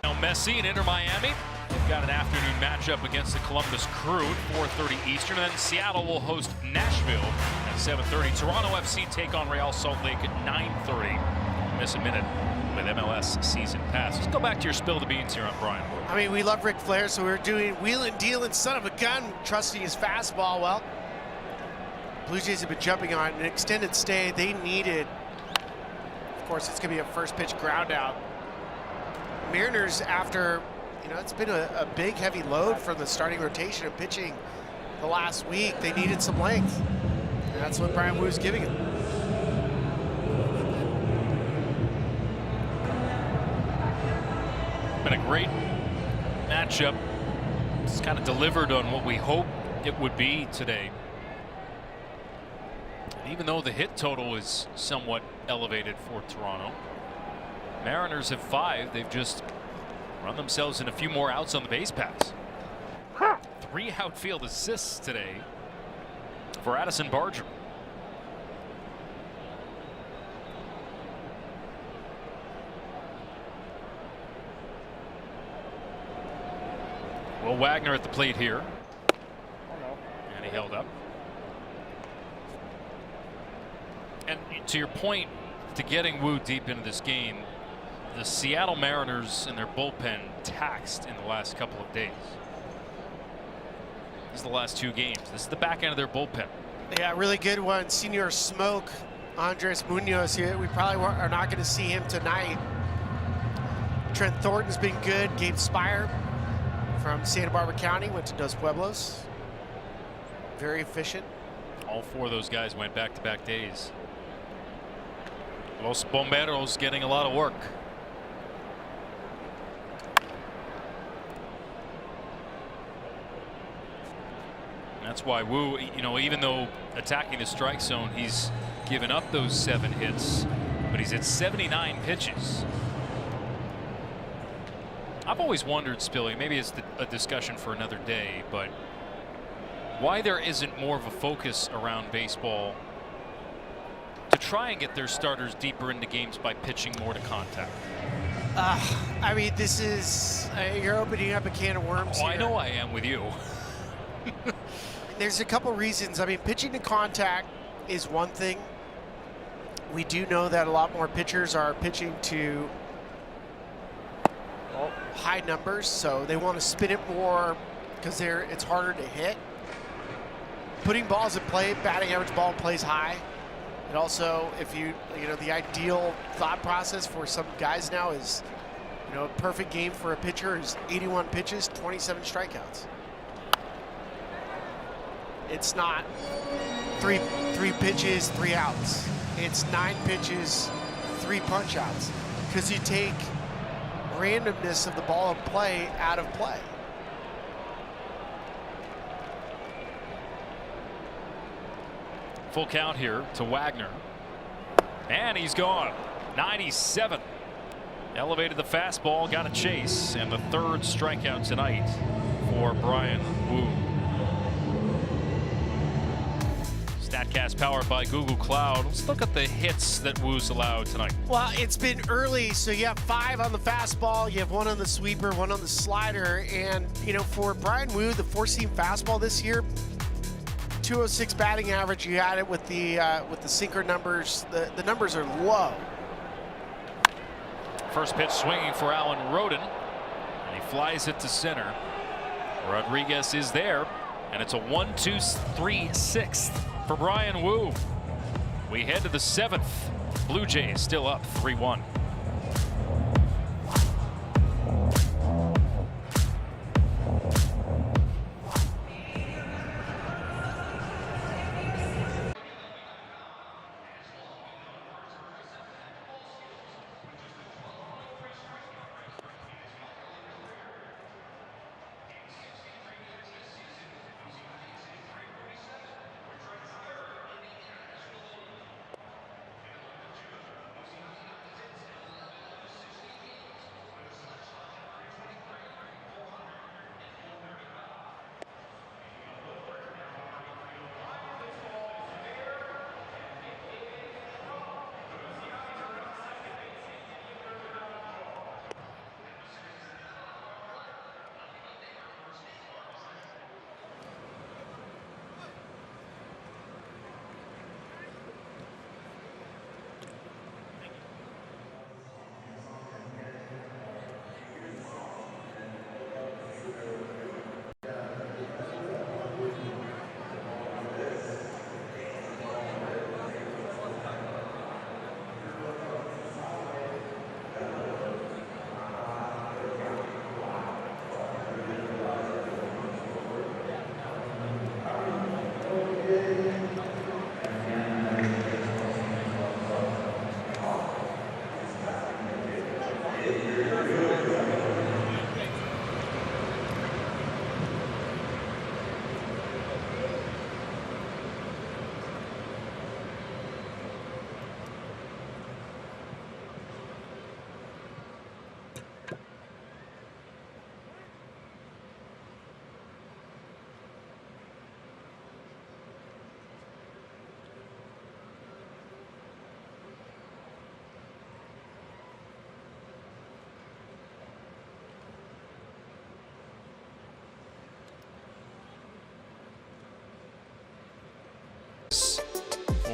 Now Messi and Inter Miami. They've got an afternoon matchup against the Columbus Crew at 4:30 Eastern. And then Seattle will host Nashville at 7:30. Toronto FC take on Real Salt Lake at 9:30. Miss a minute with MLS season pass. Let's go back to your spill the beans here on Brian Wood. I mean, we love Ric Flair, so we're doing wheeling, dealing, son of a gun, trusting his fastball. Well, Blue Jays have been jumping on an extended stay. They needed, of course, it's going to be a first pitch ground out. Mariners, after, it's been a big, heavy load from the starting rotation and pitching the last week. They needed some length, and that's what Brian Woo's giving them. Been a great matchup. It's kind of delivered on what we hoped it would be today. And even though the hit total is somewhat elevated for Toronto, Mariners have 5. They've just run themselves in a few more outs on the base paths. 3 outfield assists today for Addison Barger. Will Wagner at the plate here. And he held up. And to your point, to getting Woo deep into this game, the Seattle Mariners and their bullpen taxed in the last couple of days. These are the last 2 games. This is the back end of their bullpen. Yeah, really good one. Senior Smoke, Andres Munoz here. We probably are not going to see him tonight. Trent Thornton's been good. Gabe Spire from Santa Barbara County went to Dos Pueblos. Very efficient. All 4 of those guys went back-to-back days. Los Bomberos getting a lot of work. That's why Woo, even though attacking the strike zone, he's given up those 7 hits, but he's at 79 pitches. I've always wondered, Spilly, maybe it's a discussion for another day, but why there isn't more of a focus around baseball to try and get their starters deeper into games by pitching more to contact. I mean, this is, you're opening up a can of worms here. I know I am with you. There's a couple reasons. I mean, pitching to contact is one thing. We do know that a lot more pitchers are pitching to high numbers, so they want to spin it more because it's harder to hit. Putting balls in play, batting average ball plays high. And also, if the ideal thought process for some guys now is, a perfect game for a pitcher is 81 pitches, 27 strikeouts. It's not three pitches, 3 outs. It's 9 pitches, 3 punch outs, because you take randomness of the ball in play out of play. Full count here to Wagner. And he's gone. 97. Elevated the fastball, got a chase, and the 3rd strikeout tonight for Brian Woo. StatCast powered by Google Cloud. Let's look at the hits that Woo's allowed tonight. Well, it's been early, so you have 5 on the fastball, you have 1 on the sweeper, 1 on the slider, and for Brian Woo, the 4-seam fastball this year, 206 batting average. You had it with the sinker numbers. The numbers are low. First pitch swinging for Alan Roden, and he flies it to center. Rodriguez is there, and it's a 1-2-3-6 for Brian Woo. We head to the 7th. Blue Jays still up 3-1.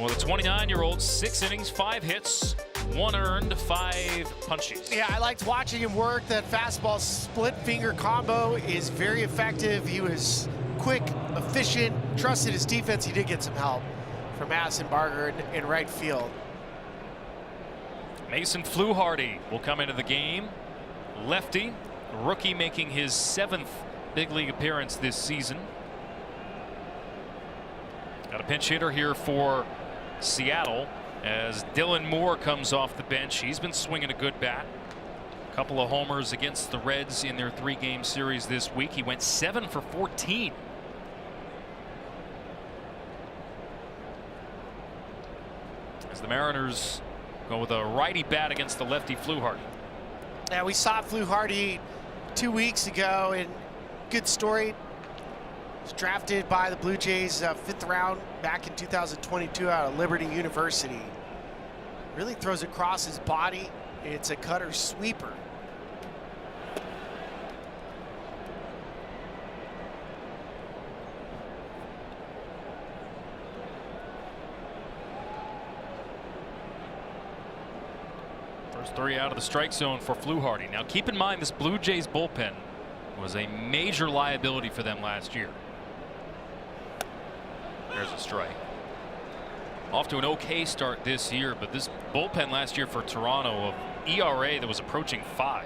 For the 29-year-old, 6 innings, 5 hits, 1 earned, 5 punches. Yeah, I liked watching him work. That fastball split finger combo is very effective. He was quick, efficient, trusted his defense. He did get some help from Madison Barger in right field. Mason Fluharty will come into the game. Lefty, rookie making his 7th big league appearance this season. Got a pinch hitter here for Seattle as Dylan Moore comes off the bench. He's been swinging a good bat. A couple of homers against the Reds in their 3-game series this week. He went 7 for 14. As the Mariners go with a righty bat against the lefty Fluharty. Yeah, we saw Fluharty 2 weeks ago, and good story. Was drafted by the Blue Jays 5th round back in 2022 out of Liberty University. Really throws across his body. It's a cutter sweeper. First 3 out of the strike zone for Fluharty. Now keep in mind this Blue Jays bullpen was a major liability for them last year. There's a strike. Off to an okay start this year, but this bullpen last year for Toronto, of ERA that was approaching 5.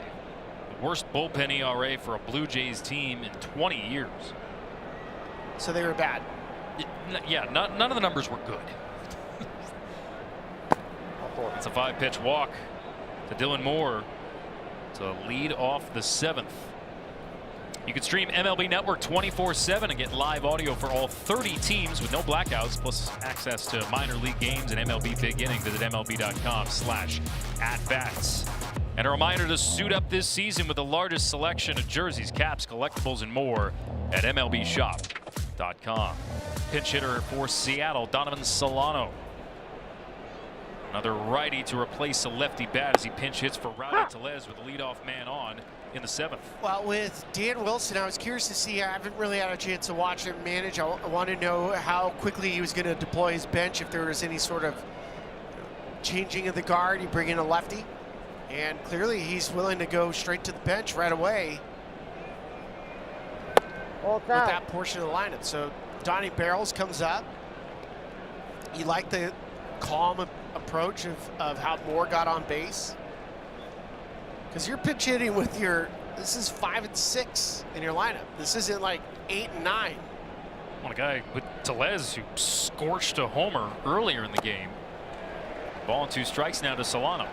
The worst bullpen ERA for a Blue Jays team in 20 years. So they were bad. Yeah, none of the numbers were good. It's a 5-pitch walk to Dylan Moore to lead off the 7th. You can stream MLB Network 24/7 and get live audio for all 30 teams with no blackouts, plus access to minor league games and MLB Big Inning. Visit MLB.com/@bats. And a reminder to suit up this season with the largest selection of jerseys, caps, collectibles, and more at MLBshop.com. Pinch hitter for Seattle, Donovan Solano. Another righty to replace a lefty bat as he pinch hits for Rowdy Tellez with the leadoff man on in the 7th. Well, with Dan Wilson, I was curious to see. I haven't really had a chance to watch him manage. I want to know how quickly he was going to deploy his bench, if there was any sort of changing of the guard. You bring in a lefty, and clearly he's willing to go straight to the bench right away with that portion of the lineup. So Donnie Barrels comes up. You like the calm approach of how Moore got on base? Because you're pitch hitting with this is 5 and 6 in your lineup. This isn't like 8 and 9. Well, a guy with Tellez who scorched a homer earlier in the game. Ball and 2 strikes now to Solano.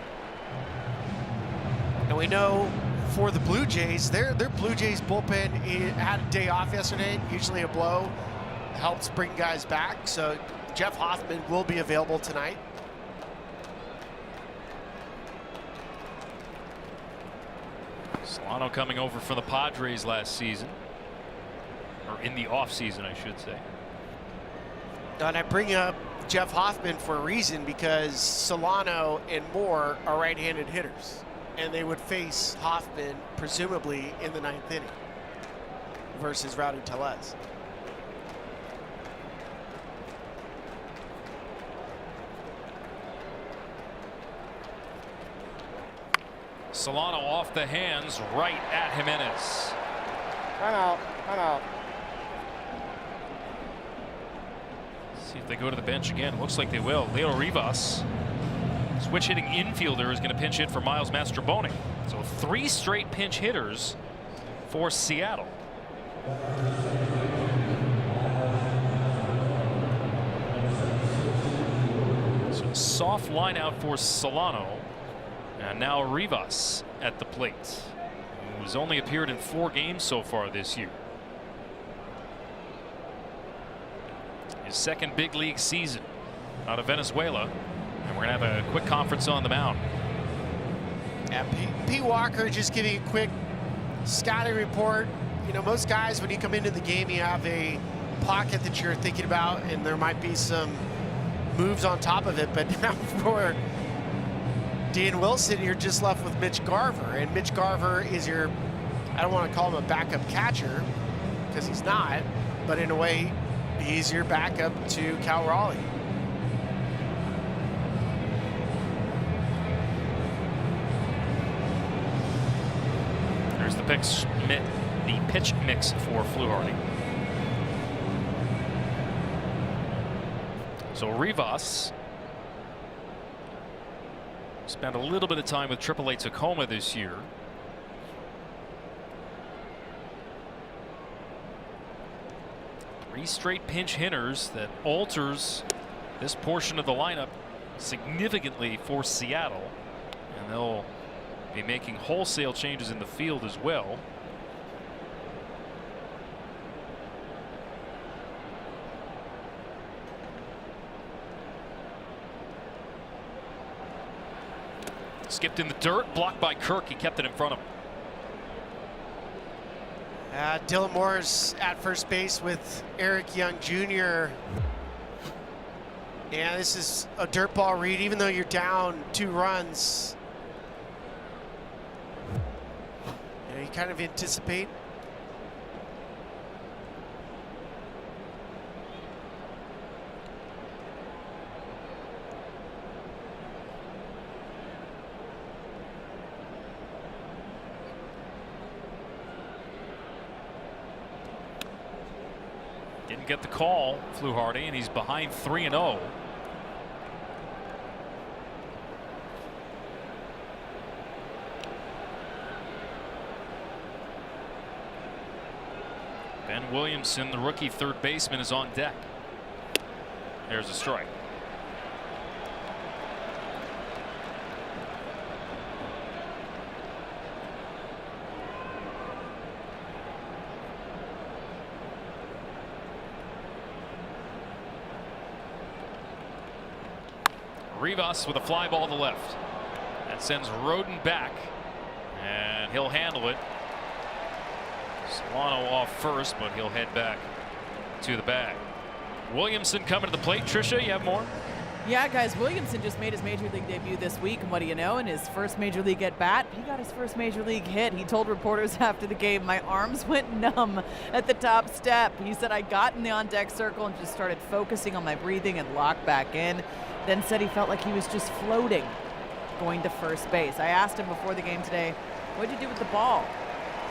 And we know for the Blue Jays, their Blue Jays bullpen had a day off yesterday. Usually a blow helps bring guys back. So Jeff Hoffman will be available tonight. Solano coming over for the Padres last season, or in the offseason, I should say. And I bring up Jeff Hoffman for a reason, because Solano and Moore are right-handed hitters, and they would face Hoffman presumably in the 9th inning versus Rowdy Tellez. Solano off the hands, right at Jimenez. Time out. Time out. See if they go to the bench again. Looks like they will. Leo Rivas, switch hitting infielder, is going to pinch hit for Miles Mastrobuoni. So 3 straight pinch hitters for Seattle. So soft line out for Solano. And now Rivas at the plate, who's only appeared in 4 games so far this year. His 2nd big league season out of Venezuela. And we're going to have a quick conference on the mound. Yeah, Pete Walker just giving a quick scouting report. You know, most guys, when you come into the game, you have a pocket that you're thinking about, and there might be some moves on top of it. But now for Dan Wilson, you're just left with Mitch Garver, and Mitch Garver is your, I don't want to call him a backup catcher because he's not, but in a way he's your backup to Cal Raleigh. There's the pitch mix for Fluharty. So Rivas spent a little bit of time with AAA Tacoma this year. Three straight pinch hitters that alters this portion of the lineup significantly for Seattle, and they'll be making wholesale changes in the field as well. Skipped in the dirt, blocked by Kirk. He kept it in front of him. Dylan Moore's at first base with Eric Young Jr. Yeah, this is a dirt ball read, even though you're down 2 runs. You kind of anticipate. Didn't get the call, Fluharty, and he's behind 3-0. Ben Williamson, the rookie third baseman, is on deck. There's a strike. Rivas with a fly ball to left. That sends Roden back, and he'll handle it. Solano off first, but he'll head back to the bag. Williamson coming to the plate. Trisha, you have more? Yeah, guys, Williamson just made his Major League debut this week, and what do you know? In his first Major League at bat, he got his first Major League hit. He told reporters after the game, "My arms went numb at the top step." He said, "I got in the on-deck circle and just started focusing on my breathing and locked back in." Then said he felt like he was just floating going to first base. I asked him before the game today, "What'd you do with the ball?"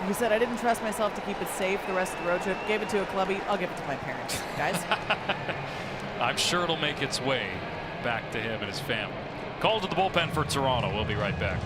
He said, "I didn't trust myself to keep it safe the rest of the road trip. Gave it to a clubby. I'll give it to my parents." Guys. I'm sure it'll make its way back to him and his family. Call to the bullpen for Toronto. We'll be right back.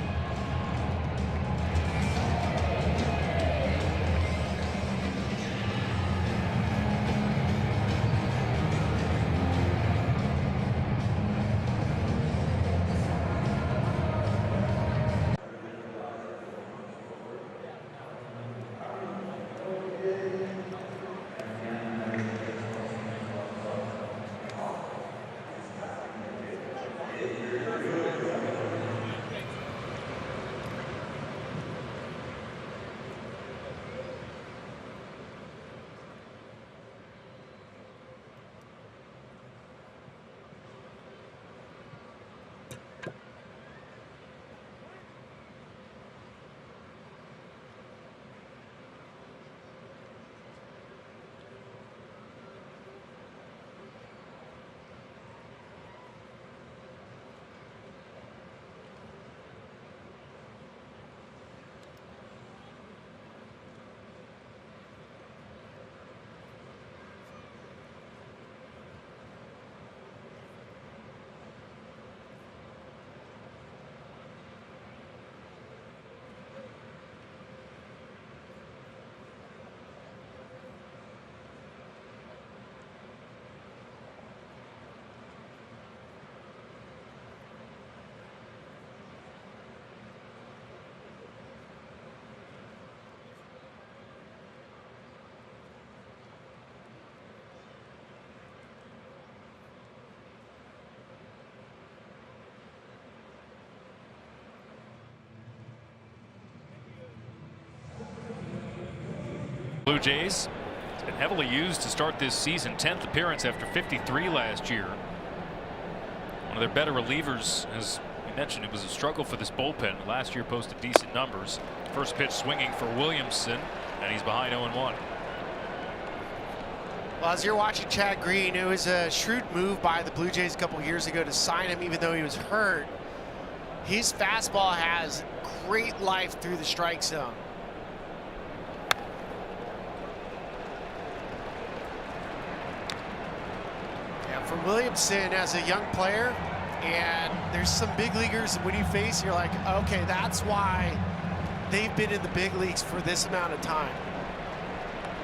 Blue Jays has been heavily used to start this season. 10th appearance after 53 last year. One of their better relievers, as we mentioned, it was a struggle for this bullpen. Last year posted decent numbers. First pitch swinging for Williamson, and he's behind 0-1. Well, as you're watching Chad Green, it was a shrewd move by the Blue Jays a couple years ago to sign him even though he was hurt. His fastball has great life through the strike zone. for Williamson as a young player, and there's some big leaguers when you face, you're like, okay, that's why they've been in the big leagues for this amount of time.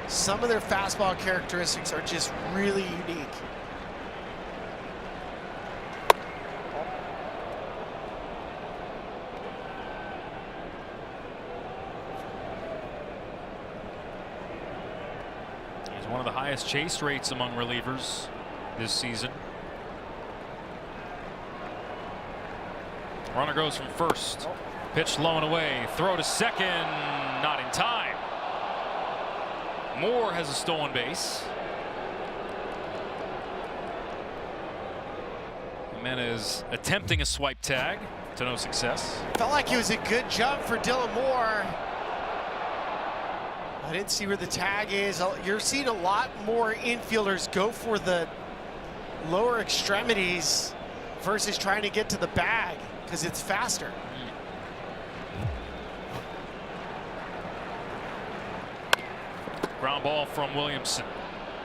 Some of their fastball characteristics are just really unique. He's one of the highest chase rates among relievers this season. Runner goes from first. Pitch low and away. Throw to second. Not in time. Moore has a stolen base. Jimenez attempting a swipe tag to no success. Felt like it was a good jump for Dylan Moore. I didn't see where the tag is. You're seeing a lot more infielders go for the lower extremities versus trying to get to the bag because it's faster. Ground ball from Williamson.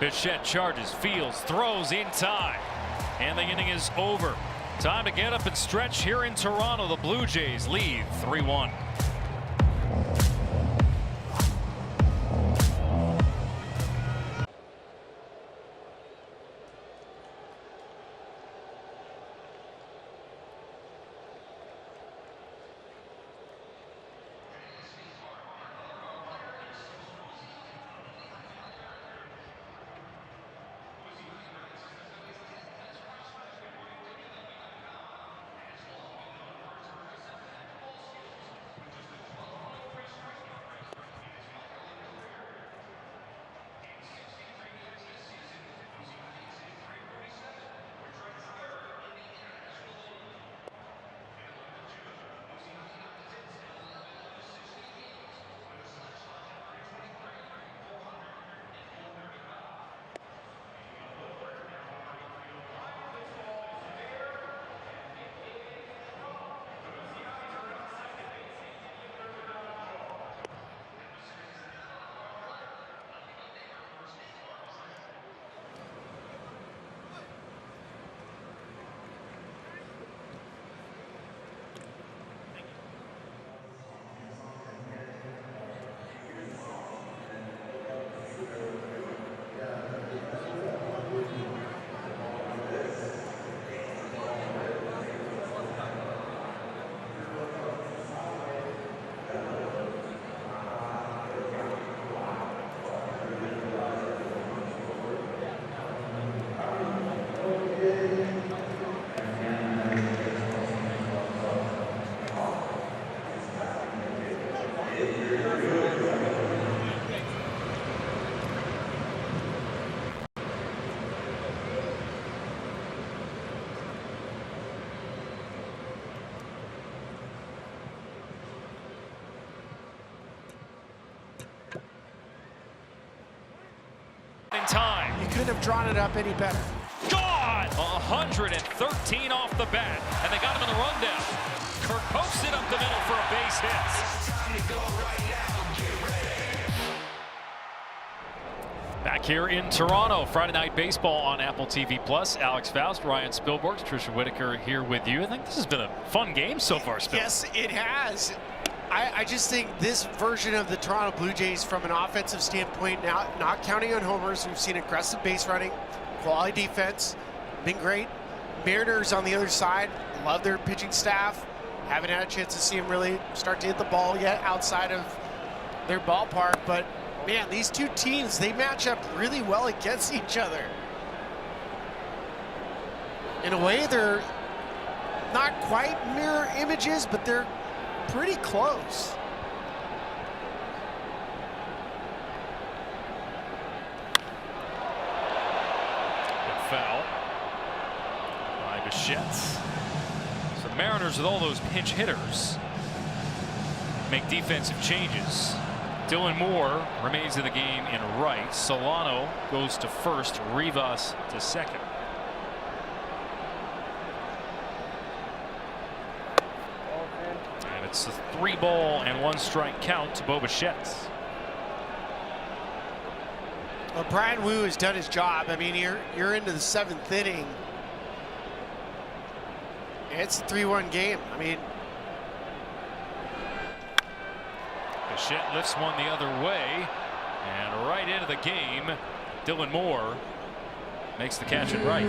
Bichette charges, fields, throws in time. And the inning is over. Time to get up and stretch here in Toronto. The Blue Jays lead 3-1. Time. You couldn't have drawn it up any better. Gone! 113 off the bat, and they got him in the rundown. Kirk pokes it up the middle for a base hit. Back here in Toronto, Friday Night Baseball on Apple TV+. Alex Faust, Ryan Spilborghs, Trisha Whitaker here with you. I think this has been a fun game so far, Spil. Yes, it has. I just think this version of the Toronto Blue Jays from an offensive standpoint, now not counting on homers, we've seen aggressive base running, quality defense, been great. Mariners on the other side, love their pitching staff. Haven't had a chance to see them really start to hit the ball yet outside of their ballpark, but man, these two teams, they match up really well against each other. In a way, they're not quite mirror images, but they're pretty close. Good foul by Bichette. So the Mariners, with all those pinch hitters, make defensive changes. Dylan Moore remains in the game in right. Solano goes to first. Rivas to second. And it's a 3-ball and 1-strike count to Bo Bichette. Well, Bryan Woo has done his job. I mean, you're into the 7th inning. It's a 3-1 game. I mean, Bichette lifts one the other way, and right into the game. Dylan Moore makes the catch and right.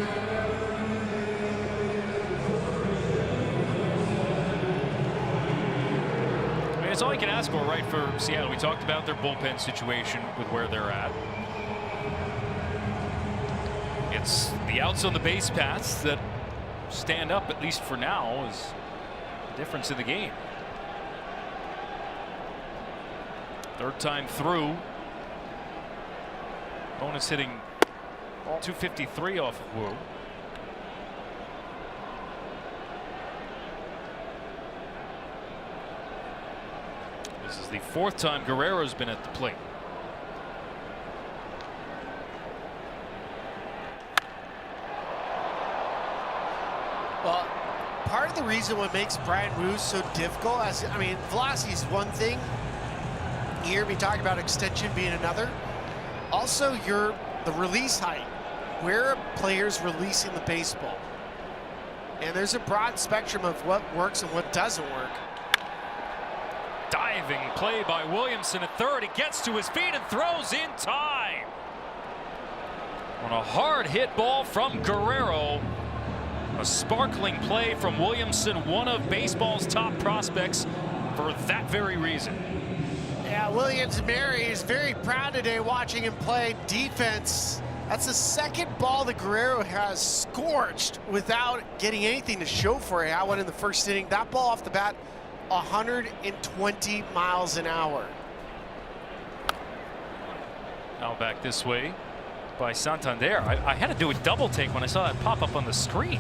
I mean, it's all you can ask for, right, for Seattle. We talked about their bullpen situation with where they're at. It's the outs on the base paths that stand up, at least for now, is the difference in the game. Third time through. Bonus hitting 253 off of Woo. This is the 4th time Guerrero's been at the plate. well, part of the reason what makes Bryan Woo so difficult, I mean, velocity is one thing. You hear me talk about extension being another. Also, the release height, where a player's releasing the baseball. And there's a broad spectrum of what works and what doesn't work. Diving play by Williamson at third. He gets to his feet and throws in time. On a hard hit ball from Guerrero. A sparkling play from Williamson, one of baseball's top prospects for that very reason. Yeah, Williams Mary is very proud today watching him play defense. That's the 2nd ball that Guerrero has scorched without getting anything to show for it. I went in the 1st inning. That ball off the bat, 120 miles an hour. Now back this way by Santander. I had to do a double take when I saw that pop up on the screen.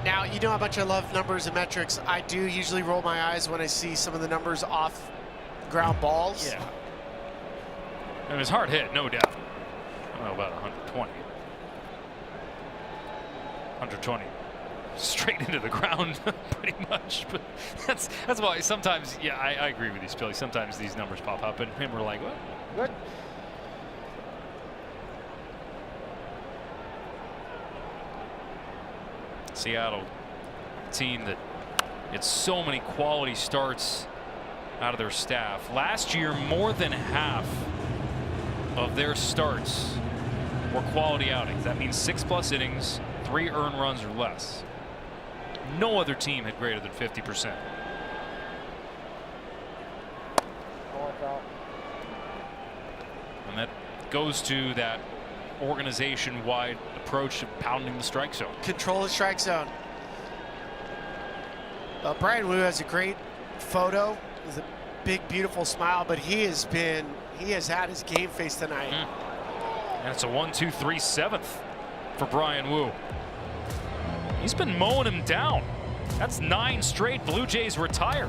Now, you know how much I love numbers and metrics. I do usually roll my eyes when I see some of the numbers off ground balls. Yeah. It was hard hit, no doubt. I don't know about 120. 120 straight into the ground, pretty much. But that's why sometimes, yeah, I agree with you, Spilly. Sometimes these numbers pop up, and we're like, what? Good. Seattle, team that gets so many quality starts out of their staff. Last year, more than half of their starts were quality outings. That means 6+ innings, 3 earned runs or less. No other team had greater than 50%. And that goes to that organization-wide approach of pounding the strike zone. Control the strike zone. Bryan Woo has a great photo with a big, beautiful smile, but he has had his game face tonight. And it's a 1-2-3 7th for Bryan Woo. He's been mowing him down. That's 9 straight Blue Jays retired.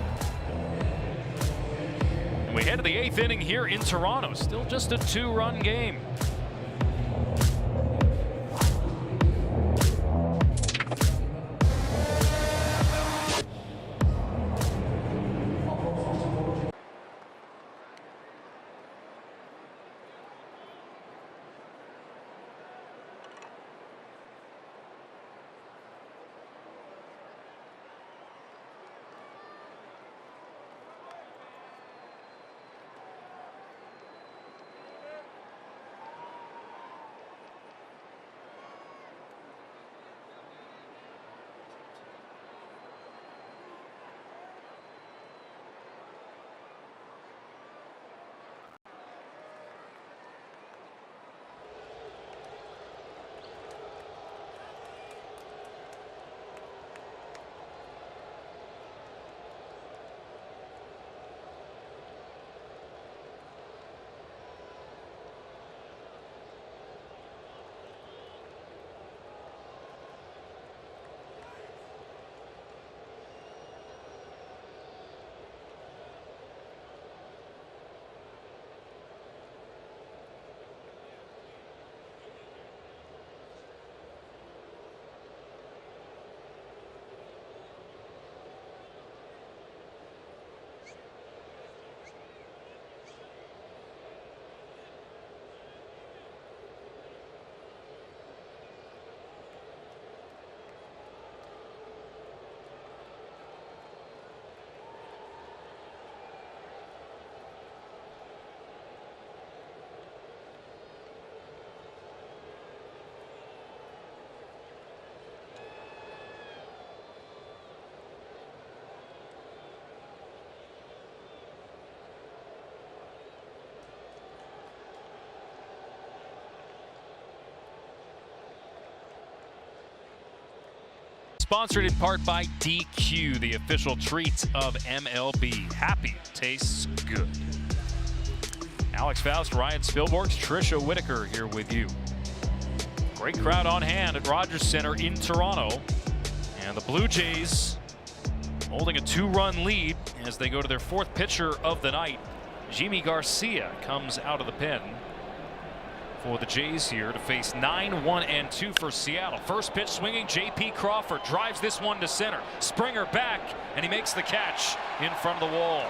And we head to the 8th inning here in Toronto. Still just a 2-run game. sponsored in part by DQ, the official treats of MLB. Happy tastes good. Alex Faust, Ryan Spilborghs, Trisha Whitaker here with you. Great crowd on hand at Rogers Center in Toronto. And the Blue Jays holding a 2-run lead as they go to their 4th pitcher of the night. Jimmy Garcia comes out of the pen for the Jays here to face 9-1-2 for Seattle. First pitch swinging, J.P. Crawford drives this one to center. Springer back, and he makes the catch in front of the wall.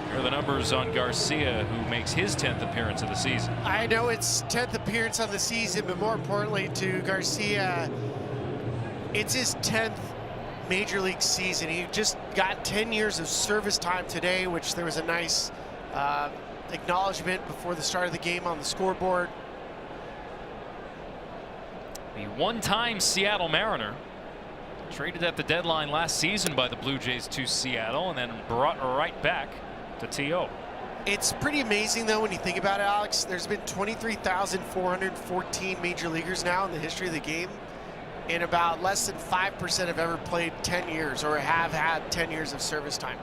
Here are the numbers on Garcia, who makes his 10th appearance of the season. I know it's 10th appearance of the season, but more importantly to Garcia, it's his 10th Major League season. He just got 10 years of service time today, which there was a nice acknowledgement before the start of the game on the scoreboard. The one-time Seattle Mariner, traded at the deadline last season by the Blue Jays to Seattle and then brought right back to TO. It's pretty amazing, though, when you think about it, Alex. There's been 23,414 major leaguers now in the history of the game, and about less than 5% have ever played 10 years or have had 10 years of service time.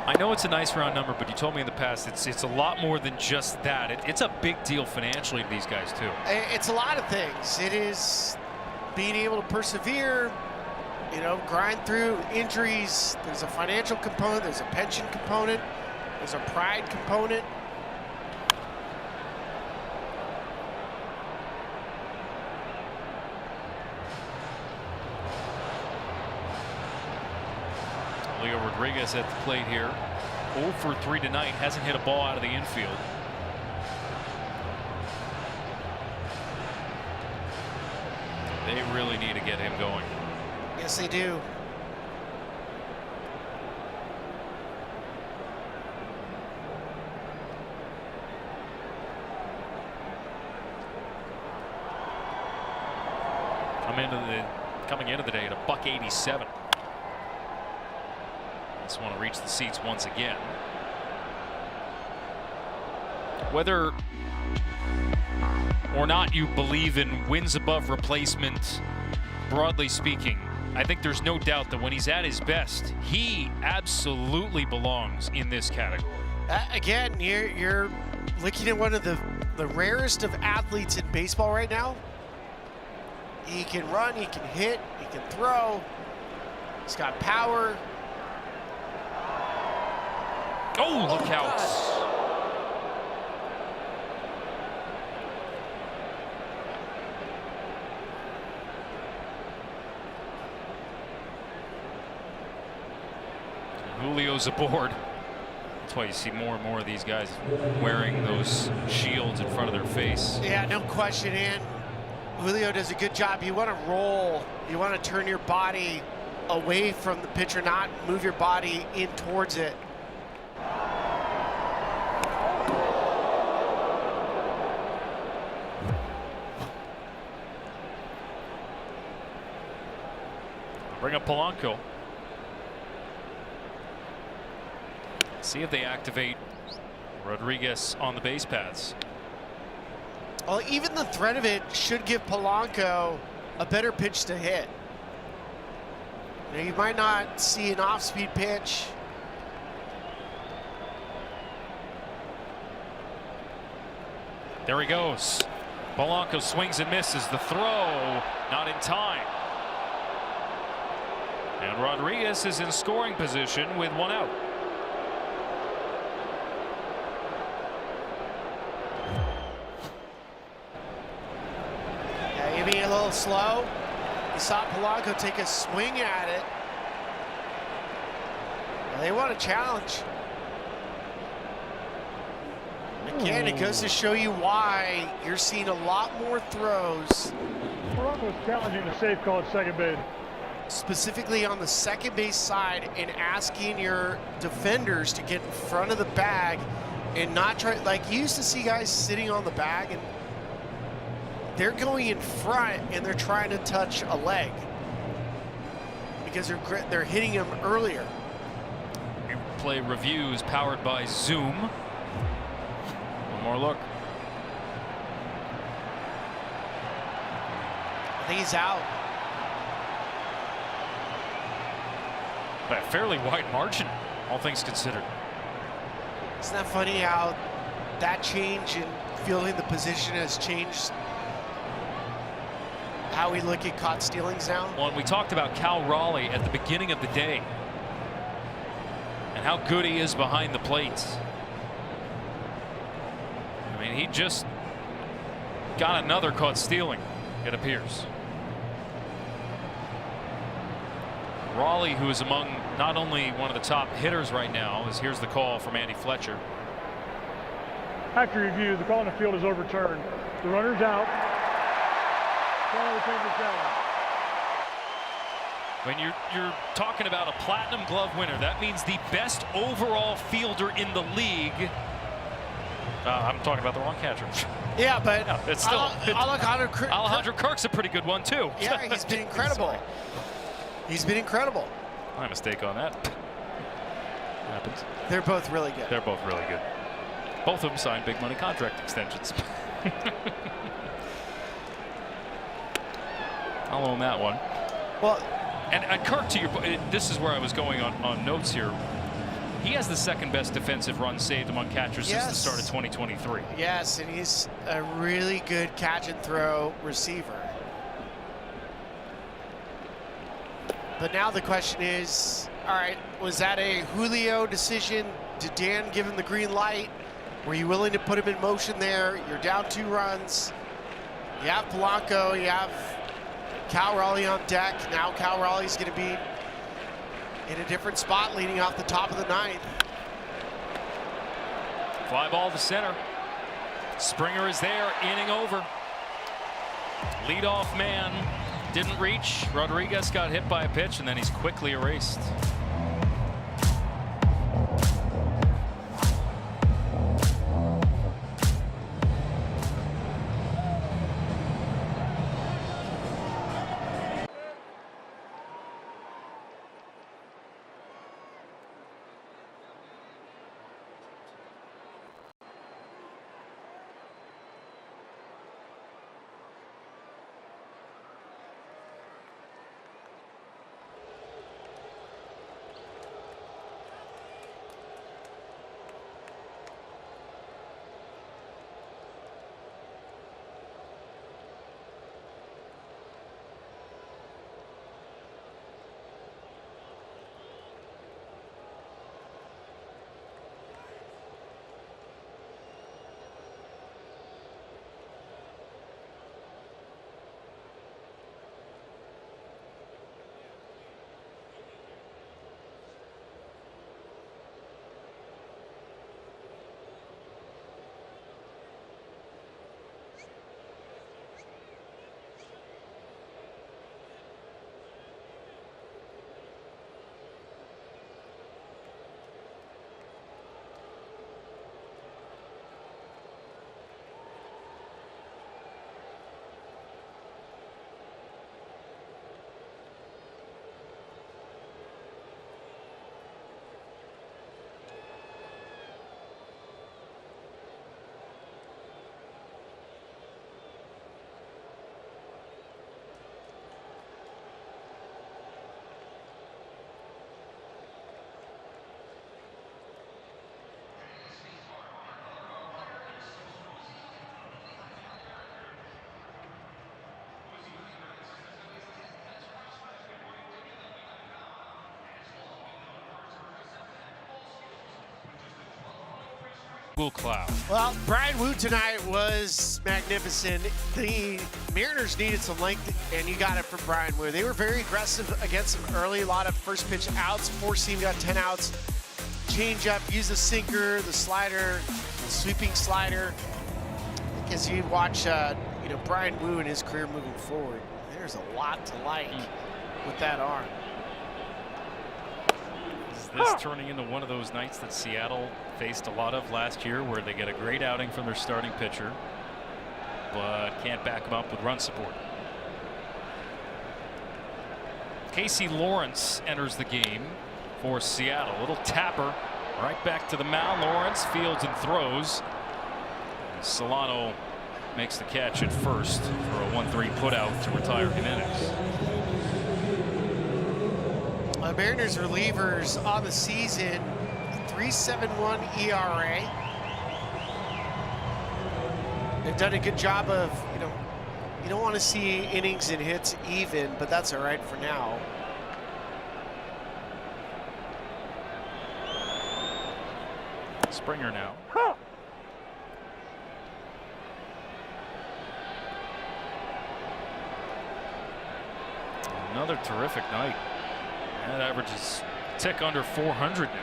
I know it's a nice round number, but you told me in the past it's a lot more than just that. It's a big deal financially to these guys, too. It's a lot of things. It is being able to persevere, you know, grind through injuries. There's a financial component, there's a pension component, there's a pride component. Leo Rodriguez at the plate here. 0 for 3 tonight, hasn't hit a ball out of the infield. They really need to get him going. Yes, they do. Coming into the day at a $187. Just want to reach the seats once again. Whether or not you believe in wins above replacement, broadly speaking, I think there's no doubt that when he's at his best, he absolutely belongs in this category. Again, you're looking at one of the rarest of athletes in baseball right now. He can run, he can hit, he can throw. He's got power. Oh, look out. Julio's aboard. That's why you see more and more of these guys wearing those shields in front of their face. Yeah, no question. And Julio does a good job. You want to roll. You want to turn your body away from the pitcher, not move your body in towards it. Bring up Polanco. See if they activate Rodriguez on the base paths. Well, even the threat of it should give Polanco a better pitch to hit. You might not see an off-speed pitch. There he goes. Polanco swings and misses. The throw not in time. And Rodriguez is in scoring position with 1 out. Yeah, you being a little slow. You saw Polanco take a swing at it. Well, they want a challenge. Again, it goes to show you why you're seeing a lot more throws. Polanco's challenging the safe call at second base. Specifically on the second base side, and asking your defenders to get in front of the bag and not try, like you used to see guys sitting on the bag and they're going in front and they're trying to touch a leg because they're hitting them earlier. Play reviews powered by Zoom. One more look. I think he's out. By a fairly wide margin, all things considered. Isn't that funny how that change in fielding the position has changed how we look at caught stealings now? Well, and we talked about Cal Raleigh at the beginning of the day and how good he is behind the plate. I mean, he just got another caught stealing, it appears. Raleigh, who is among not only one of the top hitters right now, as here's the call from Andy Fletcher. After review, the call on the field is overturned. The runner's out. Call returned to challenge. When you're talking about a Platinum Glove winner, that means the best overall fielder in the league. I'm talking about the wrong catcher. Yeah, but no, it's still Alejandro Kirk's a pretty good one too. Yeah, he's been incredible. He's been incredible. My mistake on that. Happens. They're both really good. They're both really good. Both of them signed big money contract extensions. I'll own that one. Well, and Kirk, to your point, this is where I was going on notes here. He has the second best defensive run saved among catchers since the start of 2023. Yes, and he's a really good catch and throw receiver. But now the question is, all right, was that a Julio decision? Did Dan give him the green light? Were you willing to put him in motion there? You're down 2 runs. You have Polanco, you have Cal Raleigh on deck. Now Cal Raleigh's going to be in a different spot leading off the top of the 9th. Fly ball to center. Springer is there, inning over. Leadoff man didn't reach. Rodriguez got hit by a pitch, and then he's quickly erased. Cloud. Well, Brian Wu tonight was magnificent. The Mariners needed some length, and you got it from Brian Wu. They were very aggressive against him early. A lot of first pitch outs. Four-seam got 10 outs. Change up, use the sinker, the slider, the sweeping slider. As you watch, Brian Wu and his career moving forward, there's a lot to like with that arm. Is this turning into one of those nights that Seattle faced a lot of last year, where they get a great outing from their starting pitcher, but can't back him up with run support? Casey Lawrence enters the game for Seattle. Little tapper right back to the mound. Lawrence fields and throws. Solano makes the catch at first for a 1-3 putout to retire Jimenez. Mariners relievers on the season, 3.71 ERA. They've done a good job of, you don't want to see innings and hits even, but that's all right for now. Springer now. Another terrific night. That averages a tick under 400 now.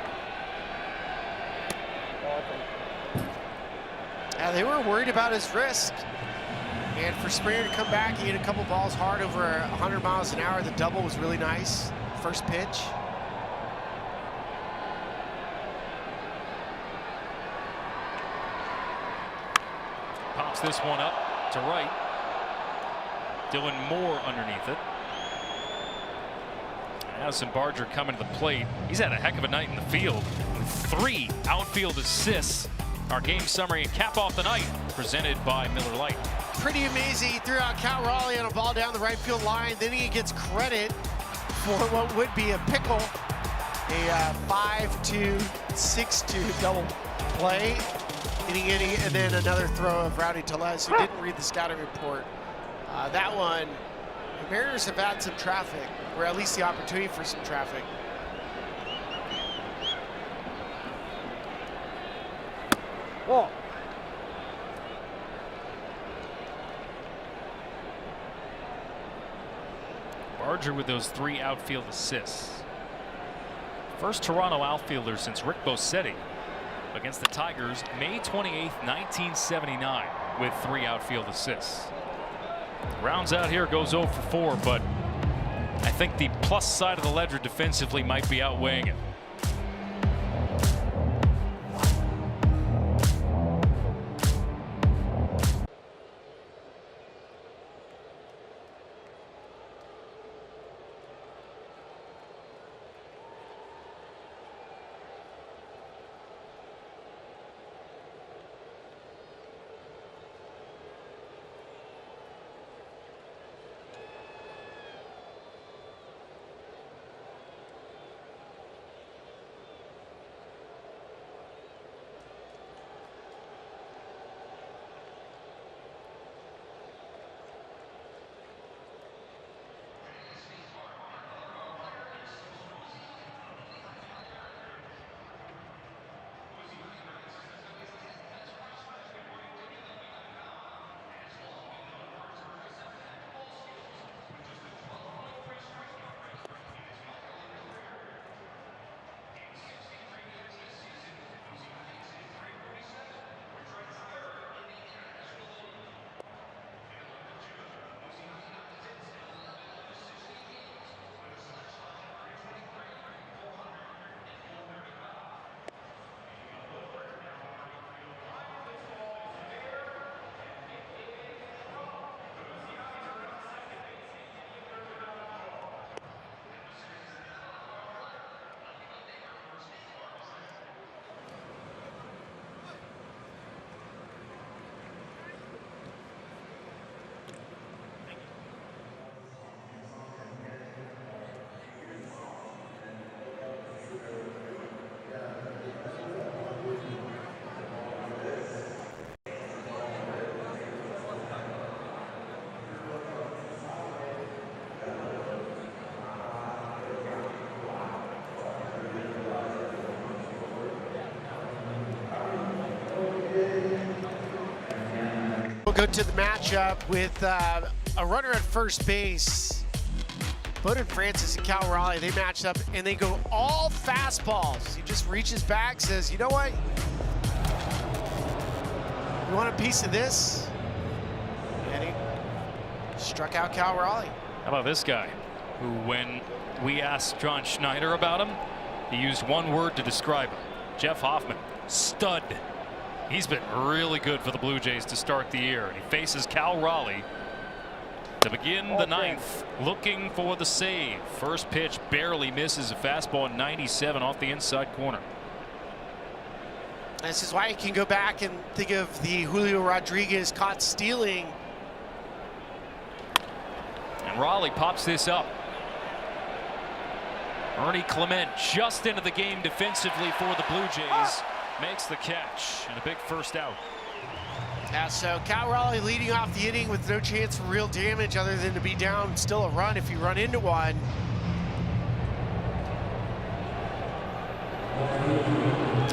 Yeah, they were worried about his wrist. And for Springer to come back, he hit a couple balls hard over 100 miles an hour. The double was really nice. First pitch. Pops this one up to right. Dylan Moore underneath it. Addison Barger coming to the plate. He's had a heck of a night in the field with 3 outfield assists. Our game summary and cap off the night presented by Miller Lite. Pretty amazing. He threw out Cal Raleigh on a ball down the right field line. Then he gets credit for what would be a pickle, a 5-2, 6-2 double play. And then another throw of Rowdy Tellez, who didn't read the scouting report. That one, the Mariners have had some traffic, or at least the opportunity for some traffic. Whoa. Barger with those 3 outfield assists. First Toronto outfielder since Rick Bosetti against the Tigers May 28th, 1979 with 3 outfield assists. Rounds out here, goes 0 for 4, but I think the plus side of the ledger defensively might be outweighing it. We'll go to the matchup with a runner at first base. Bowden Francis and Cal Raleigh, they match up and they go all fastballs. He just reaches back, says, you know what? You want a piece of this? And he struck out Cal Raleigh. How about this guy, who when we asked John Schneider about him, he used one word to describe him. Jeff Hoffman, stud. He's been really good for the Blue Jays to start the year. And he faces Cal Raleigh to begin the 9th, looking for the save. First pitch barely misses, a fastball 97 off the inside corner. This is why you can go back and think of the Julio Rodriguez caught stealing. And Raleigh pops this up. Ernie Clement just into the game defensively for the Blue Jays. Makes the catch and a big first out. Yeah, so Cal Raleigh leading off the inning with no chance for real damage other than to be down still a run if you run into one.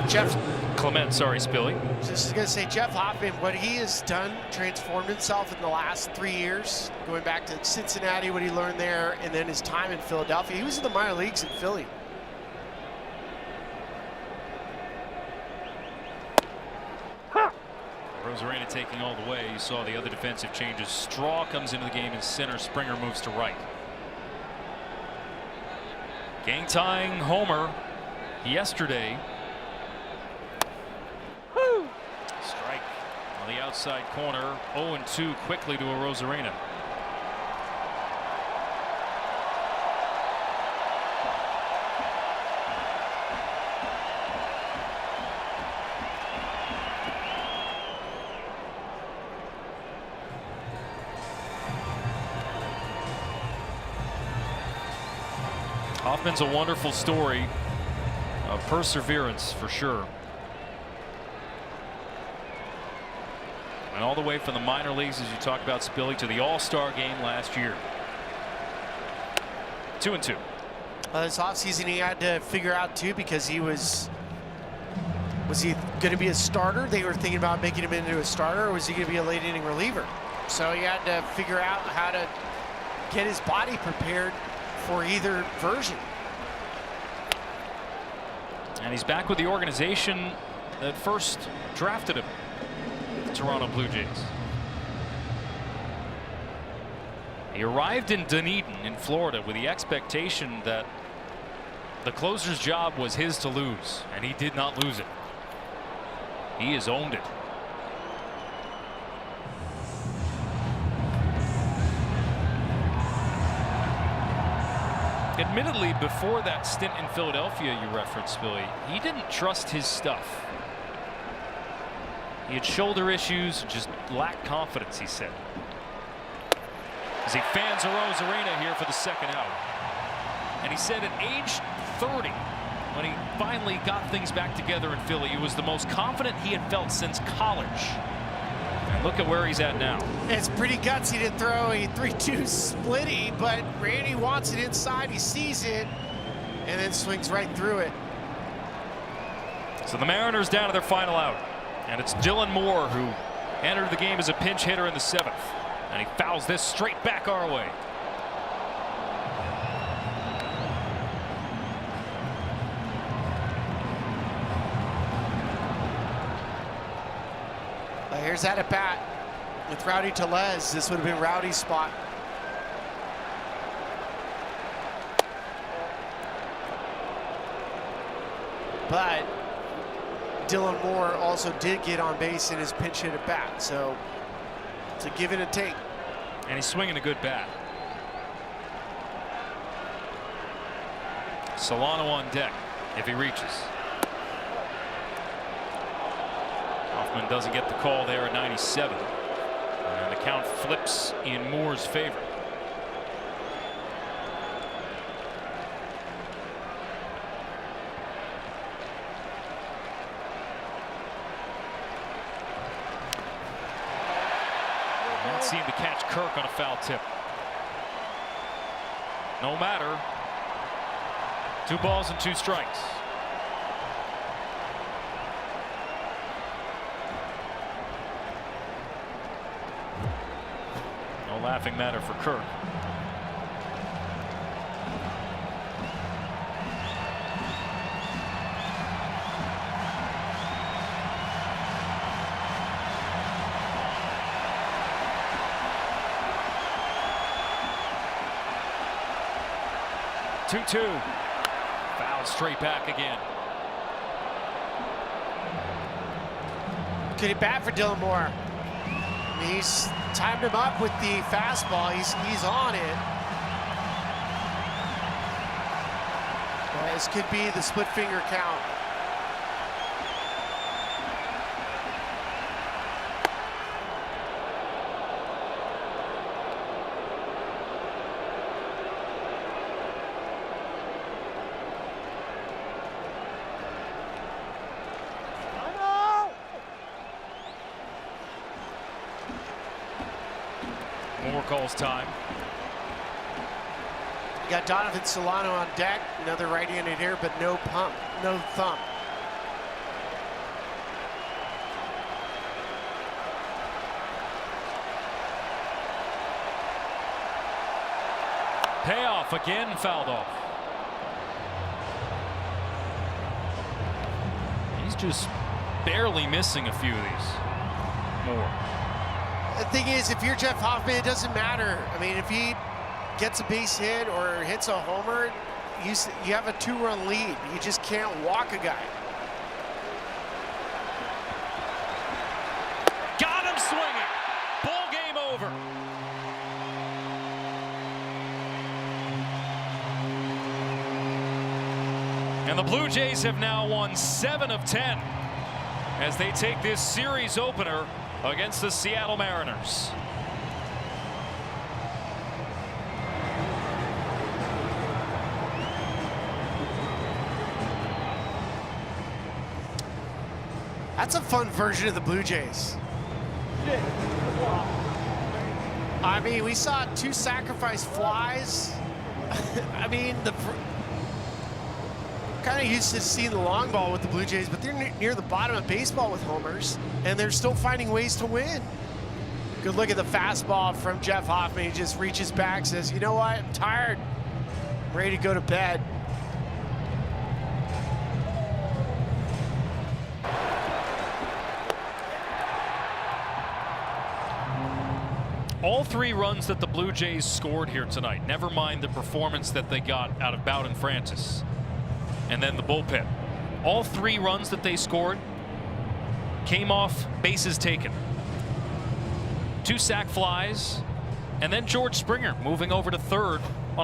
Jeff Clement, sorry, Spilly. Just gonna say, Jeff Hoffman, what he has done, transformed himself in the last 3 years, going back to Cincinnati, what he learned there, and then his time in Philadelphia. He was in the minor leagues in Philly. Rosarena taking all the way. You saw the other defensive changes. Straw comes into the game in center. Springer moves to right. Gang tying homer yesterday. Strike on the outside corner. 0-2 quickly to a Rosarena. Hoffman's a wonderful story of perseverance for sure. And all the way from the minor leagues, as you talk about, Spilly, to the All-Star game last year. 2-2. This offseason he had to figure out too, because he was he going to be a starter? They were thinking about making him into a starter, or was he going to be a late inning reliever? So he had to figure out how to get his body prepared for either version. And he's back with the organization that first drafted him, the Toronto Blue Jays. He arrived in Dunedin in Florida with the expectation that the closer's job was his to lose, and he did not lose it. He has owned it. Admittedly, before that stint in Philadelphia you referenced, Billy, he didn't trust his stuff. He had shoulder issues, just lacked confidence, he said. As he fans a Rosarena here for the second out. And he said at age 30, when he finally got things back together in Philly, he was the most confident he had felt since college. And look at where he's at now. It's pretty gutsy to throw a 3-2 splitty, but Randy wants it inside. He sees it and then swings right through it. So the Mariners down to their final out. And it's Dylan Moore who entered the game as a pinch hitter in the 7th. And he fouls this straight back our way. Here's that at bat with Rowdy Tellez. This would have been Rowdy's spot. But Dylan Moore also did get on base in his pinch hit at bat, so it's a give and a take. And he's swinging a good bat. Solano on deck if he reaches. Hoffman doesn't get the call there at 97. And the count flips in Moore's favor. That seemed to catch Kirk on a foul tip. No matter. 2 balls and 2 strikes. No laughing matter for Kirk. Two. Foul straight back again. Good at bat for Dylan Moore. He's timed him up with the fastball. He's on it. This could be the split finger count. calls time. You got Donovan Solano on deck, another right-handed hitter, but no pump, no thump. Payoff again, fouled off. He's just barely missing a few of these. More. The thing is, if you're Jeff Hoffman, it doesn't matter. I mean, if he gets a base hit or hits a homer, you have a 2-run lead. You just can't walk a guy. Got him swinging. Ball game over. And the Blue Jays have now won 7 of 10 as they take this series opener against the Seattle Mariners. That's a fun version of the Blue Jays. I mean, we saw 2 sacrifice flies. I mean, kind of used to seeing the long ball with the Blue Jays, but they're near the bottom of baseball with homers, and they're still finding ways to win. Good look at the fastball from Jeff Hoffman. He just reaches back, says, you know what, I'm tired. I'm ready to go to bed. All 3 runs that the Blue Jays scored here tonight, never mind the performance that they got out of Bowden Francis and then the bullpen. All 3 runs that they scored came off bases taken. 2 sac flies, and then George Springer moving over to third